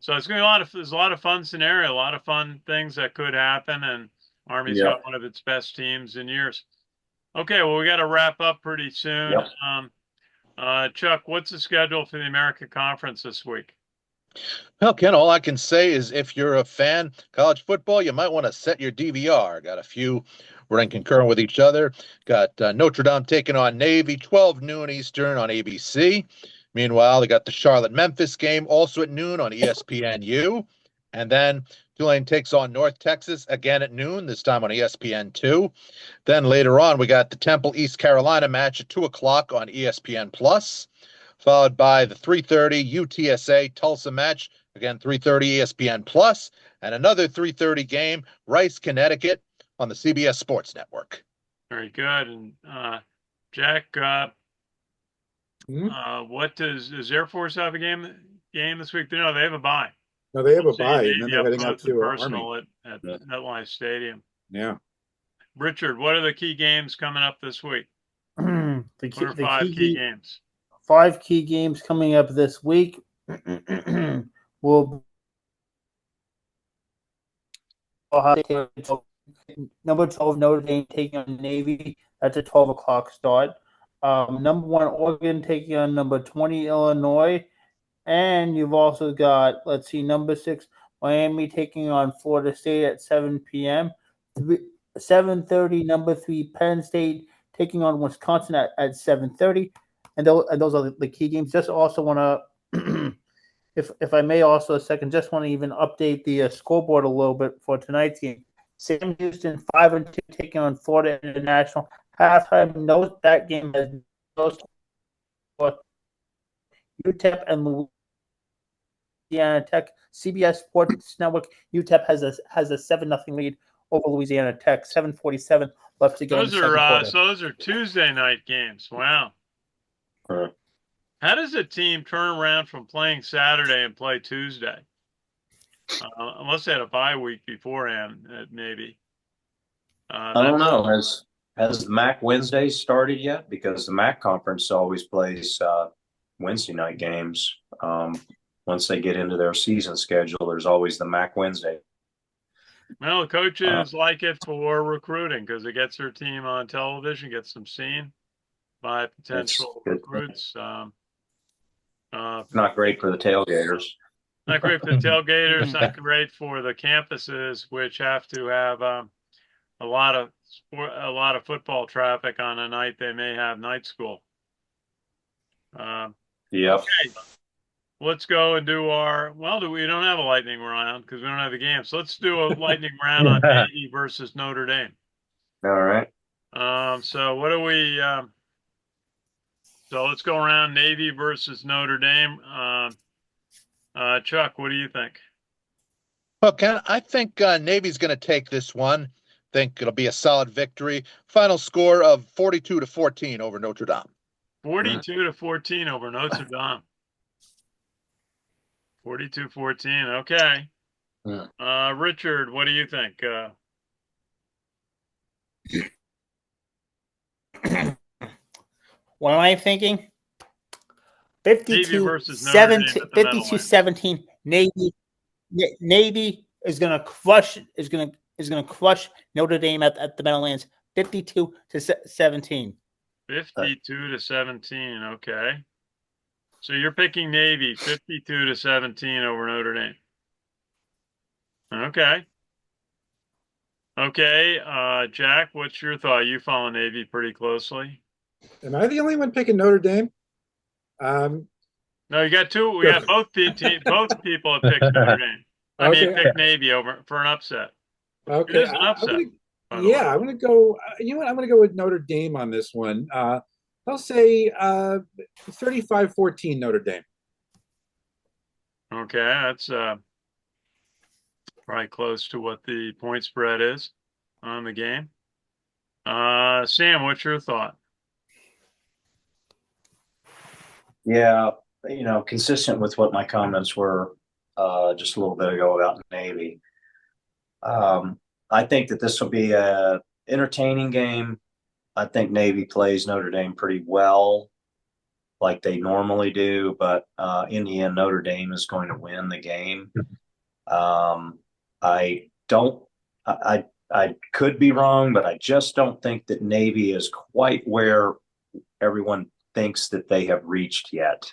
So it's going to be there's a lot of fun scenario, a lot of fun things that could happen, and Army's got one of its best teams in years. Okay, well, we got to wrap up pretty soon. Chuck, what's the schedule for the American Conference this week?
Well, Ken, all I can say is if you're a fan of college football, you might want to set your DVR. Got a few running concurrent with each other. Got Notre Dame taking on Navy, 12 noon Eastern on ABC. Meanwhile, they got the Charlotte-Memphis game also at noon on ESPNU. And then Tulane takes on North Texas again at noon, this time on ESPN2. Then later on, we got the Temple-East Carolina match at 2 o'clock on ESPN+, followed by the 3:30 UTSA Tulsa match, again 3:30 ESPN+, and another 3:30 game, Rice, Connecticut, on the CBS Sports Network.
Very good. And Jack, what does Air Force have a game this week? No, they have a bye.
No, they have a bye, and then they're heading out to Army
at MetLife Stadium.
Yeah.
Richard, what are the key games coming up this week?
The
5 key games?
5 key games coming up this week. Will number 12 Notre Dame taking on Navy. That's a 12 o'clock start. Number 1 Oregon taking on number 20 Illinois. And you've also got, number 6 Miami taking on Florida State at 7 p.m. 7:30, number 3 Penn State taking on Wisconsin at 7:30. And those are the key games. Just also want to, if I may also a second, just want to even update the scoreboard a little bit for tonight's game. Sam Houston 5-2 taking on Florida International. Halftime, note that game has no score. UTEP and Louisiana Tech. CBS Sports Network. UTEP has a 7-0 lead over Louisiana Tech. 7:47 left to go.
Those are Tuesday night games. Wow. How does a team turn around from playing Saturday and play Tuesday? Unless they had a bye week beforehand, maybe.
I don't know. Has the MAC Wednesdays started yet? Because the MAC conference always plays Wednesday night games. Once they get into their season schedule, there's always the MAC Wednesday.
Well, coaches like it for recruiting because it gets their team on television, gets them seen by potential recruits.
Not great for the tailgaters.
Not great for the tailgaters. Not great for the campuses, which have to have a lot of football traffic on a night they may have night school.
Yep.
Okay. Let's go and do we don't have a lightning round because we don't have a game. So let's do a lightning round on Navy versus Notre Dame.
All right.
So what do we, so let's go around Navy versus Notre Dame. Chuck, what do you think?
Okay, I think Navy's going to take this one. Think it'll be a solid victory. Final score of 42-14 over Notre Dame.
42-14 over Notre Dame. 42-14. Okay. Richard, what do you think?
What am I thinking?
Navy versus Notre Dame at the
52-17. Navy is going to crush Notre Dame at the Meadowlands. 52-17.
52-17. Okay. So you're picking Navy 52-17 over Notre Dame. Okay. Okay. Jack, what's your thought? You follow Navy pretty closely.
Am I the only one picking Notre Dame?
No, you got two. We got both people have picked Notre Dame. I mean, picked Navy over for an upset.
Okay.
It is an upset.
I'm going to go. You know what? I'm going to go with Notre Dame on this one. I'll say 35-14 Notre Dame.
Okay, that's probably close to what the point spread is on the game. Sam, what's your thought?
Yeah, consistent with what my comments were just a little bit ago about Navy. I think that this will be a entertaining game. I think Navy plays Notre Dame pretty well, like they normally do, but in the end, Notre Dame is going to win the game. I could be wrong, but I just don't think that Navy is quite where everyone thinks that they have reached yet.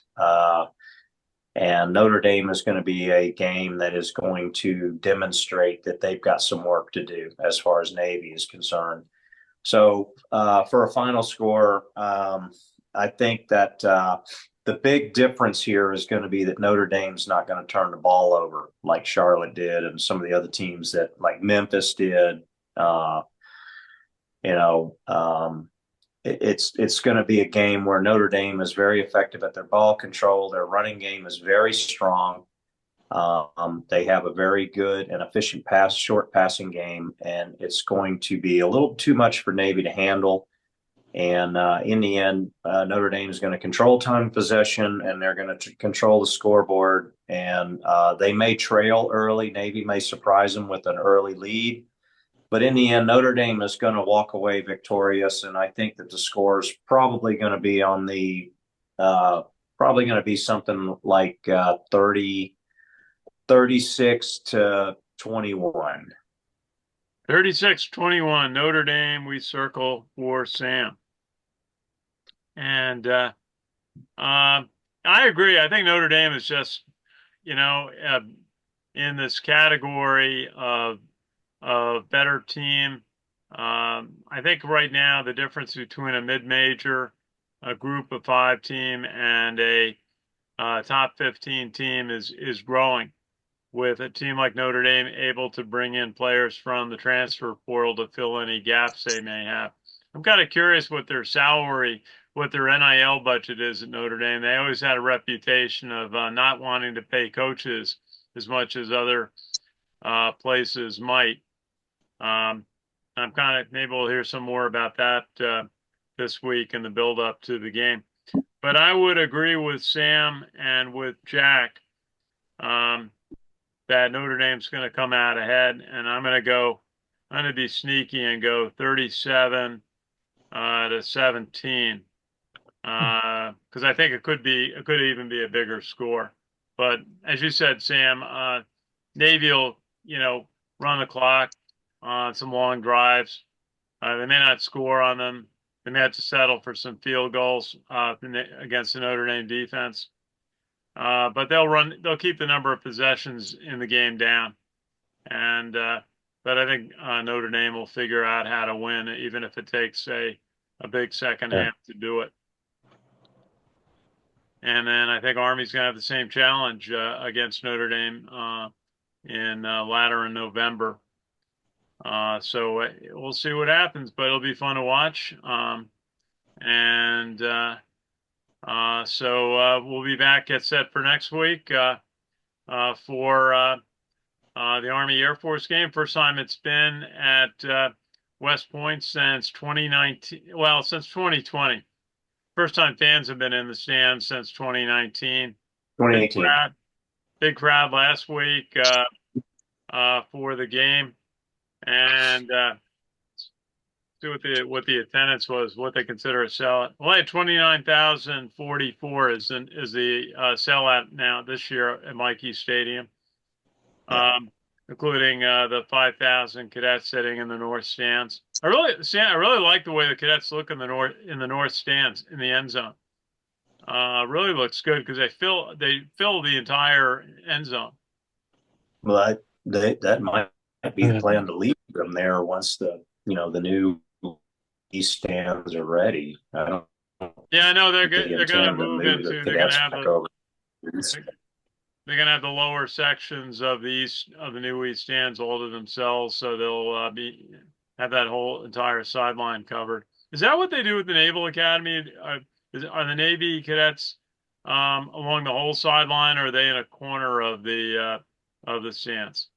And Notre Dame is going to be a game that is going to demonstrate that they've got some work to do as far as Navy is concerned. So for a final score, I think that the big difference here is going to be that Notre Dame's not going to turn the ball over like Charlotte did and some of the other teams that like Memphis did. It's going to be a game where Notre Dame is very effective at their ball control. Their running game is very strong. They have a very good and efficient short passing game, and it's going to be a little too much for Navy to handle. And in the end, Notre Dame is going to control time of possession, and they're going to control the scoreboard. And they may trail early. Navy may surprise them with an early lead. But in the end, Notre Dame is going to walk away victorious, and I think that the score is probably going to be on the probably going to be something like 36-21.
36-21 Notre Dame. We circle for Sam. And I agree. I think Notre Dame is just, in this category of better team. I think right now the difference between a mid-major, a group of 5 team, and a top 15 team is growing, with a team like Notre Dame able to bring in players from the transfer portal to fill any gaps they may have. I'm kind of curious what their NIL budget is at Notre Dame. They always had a reputation of not wanting to pay coaches as much as other places might. I'm maybe we'll hear some more about that this week in the build up to the game. But I would agree with Sam and with Jack that Notre Dame's going to come out ahead, and I'm going to be sneaky and go 37-17 because I think it could even be a bigger score. But as you said, Sam, Navy will, run the clock on some long drives. They may not score on them. They may have to settle for some field goals against the Notre Dame defense. But they'll keep the number of possessions in the game down. And but I think Notre Dame will figure out how to win, even if it takes a big second half to do it. And then I think Army's going to have the same challenge against Notre Dame in latter in November. So we'll see what happens, but it'll be fun to watch. So we'll be back, get set for next week for the Army Air Force game. First time it's been at West Point since 2019. Well, since 2020. First time fans have been in the stands since 2019.
2018.
Big crowd last week for the game, and see what the attendance was, what they consider a sellout. Well, 29,044 is the sellout now this year at Mikey Stadium, including the 5,000 cadets sitting in the north stands. I really like the way the cadets look in the north stands in the end zone. Really looks good because they fill the entire end zone.
Well, that might be the plan to leave them there once the new east stands are ready. I don't.
Yeah, I know they're going to move into. They're going to have they're going to have the lower sections of the new east stands all to themselves, so they'll have that whole entire sideline covered. Is that what they do with the Naval Academy? Are the Navy cadets along the whole sideline, or are they in a corner of the stands?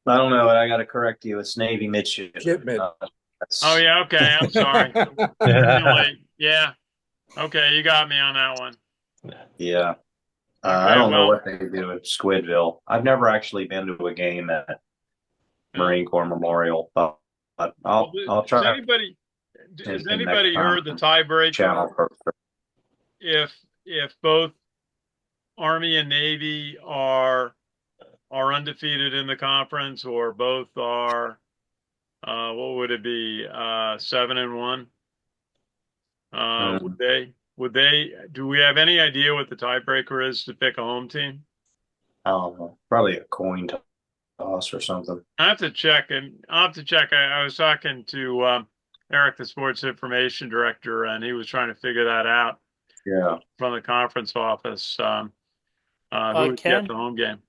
I don't know. I got to correct you. It's Navy Midshipmen.
Oh yeah, okay. I'm sorry. Yeah. Okay, you got me on that one.
Yeah. I don't know what they do at Squidville. I've never actually been to a game at Marine Corps Memorial, but I'll try.
Has anybody heard the tiebreaker? If both Army and Navy are undefeated in the conference, or both are what would it be 7-1? Do we have any idea what the tiebreaker is to pick a home team?
I don't know. Probably a coin toss or something.
I'll have to check. I was talking to Eric, the sports information director, and he was trying to figure that out.
Yeah.
From the conference office. Who would get the home game?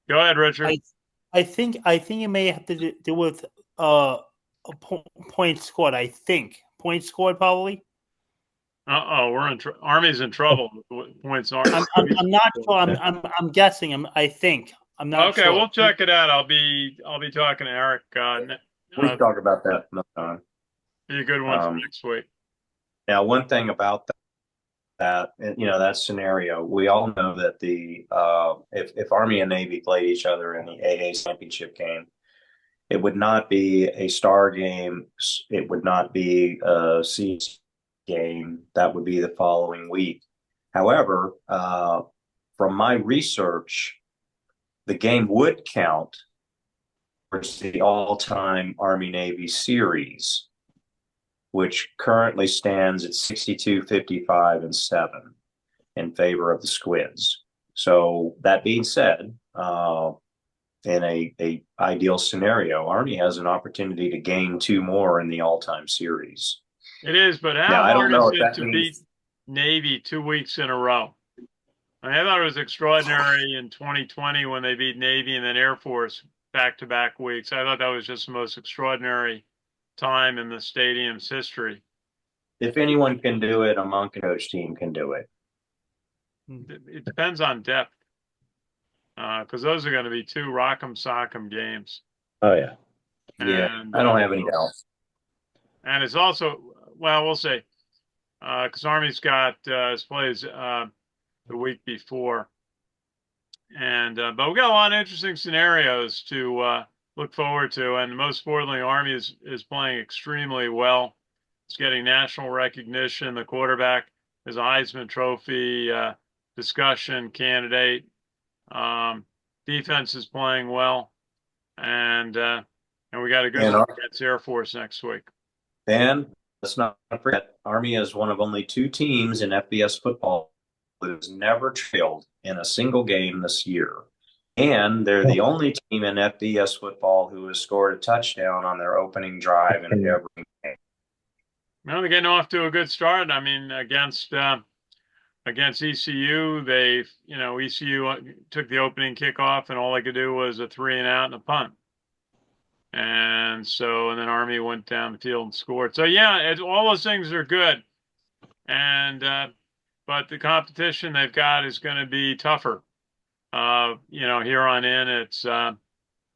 Go ahead, Richard.
I think it may have to do with points scored. I think points scored probably.
We're Army's in trouble with points.
I'm not sure. I'm guessing. I think. I'm not
okay,
sure.
We'll check it out. I'll be talking to Eric.
We can talk about that another time.
Be a good one for next week.
Now, one thing about that scenario, we all know that if Army and Navy played each other in the AA championship game, it would not be a star game. It would not be a C game. That would be the following week. However, from my research, the game would count for the all-time Army-Navy series, which currently stands at 62, 55, and 7 in favor of the Squids. So that being said, in a ideal scenario, Army has an opportunity to gain 2 more in the all-time series.
It is, but how hard is it to beat Navy 2 weeks in a row? I thought it was extraordinary in 2020 when they beat Navy and then Air Force back-to-back weeks. I thought that was just the most extraordinary time in the stadium's history.
If anyone can do it, a Monk coach team can do it.
It depends on depth, because those are going to be 2 rock'em sock'em games.
Oh yeah,
and, I don't have any doubt.
And it's also, well, we'll see, because Army's got his plays the week before, and but we got a lot of interesting scenarios to look forward to, and most importantly, Army is playing extremely well. It's getting national recognition. The quarterback is a Heisman Trophy discussion candidate. Defense is playing well, and we got a good look against Air Force next week.
And let's not forget, Army is one of only 2 teams in FBS football that has never trailed in a single game this year. And they're the only team in FBS football who has scored a touchdown on their opening drive in every game.
Well, they're getting off to a good start. I mean, against ECU, ECU took the opening kickoff, and all they could do was a 3-and-out and a punt. And then Army went down the field and scored. So yeah, all those things are good. And but the competition they've got is going to be tougher. Here on in, it's a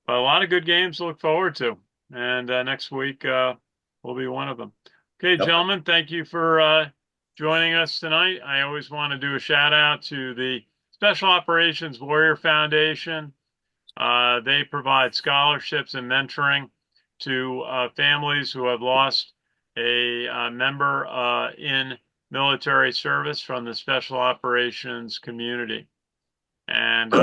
lot of good games to look forward to. And next week will be one of them. Okay, gentlemen, thank you for joining us tonight. I always want to do a shout out to the Special Operations Warrior Foundation. They provide scholarships and mentoring to families who have lost a member in military service from the Special Operations community. And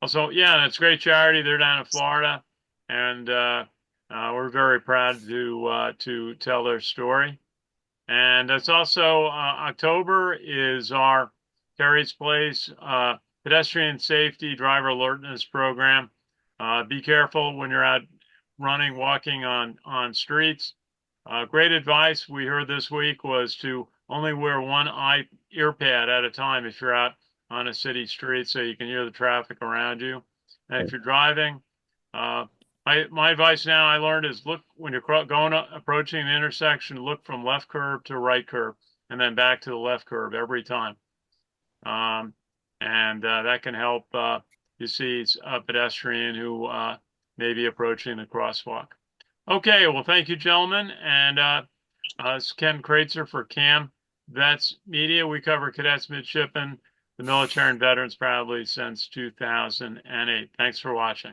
also, yeah, it's a great charity. They're down in Florida, and we're very proud to tell their story. And it's also October is our Terry's Place pedestrian safety driver alertness program. Be careful when you're out running, walking on streets. Great advice we heard this week was to only wear one ear pad at a time if you're out on a city street so you can hear the traffic around you. And if you're driving, my advice now I learned is look when you're approaching an intersection, look from left curb to right curb and then back to the left curb every time. And that can help you see a pedestrian who may be approaching the crosswalk. Okay, well, thank you, gentlemen. And it's Ken Kraetzer for CaMMVetsMedia. We cover cadets, midshipmen, the military, and veterans proudly since 2008. Thanks for watching.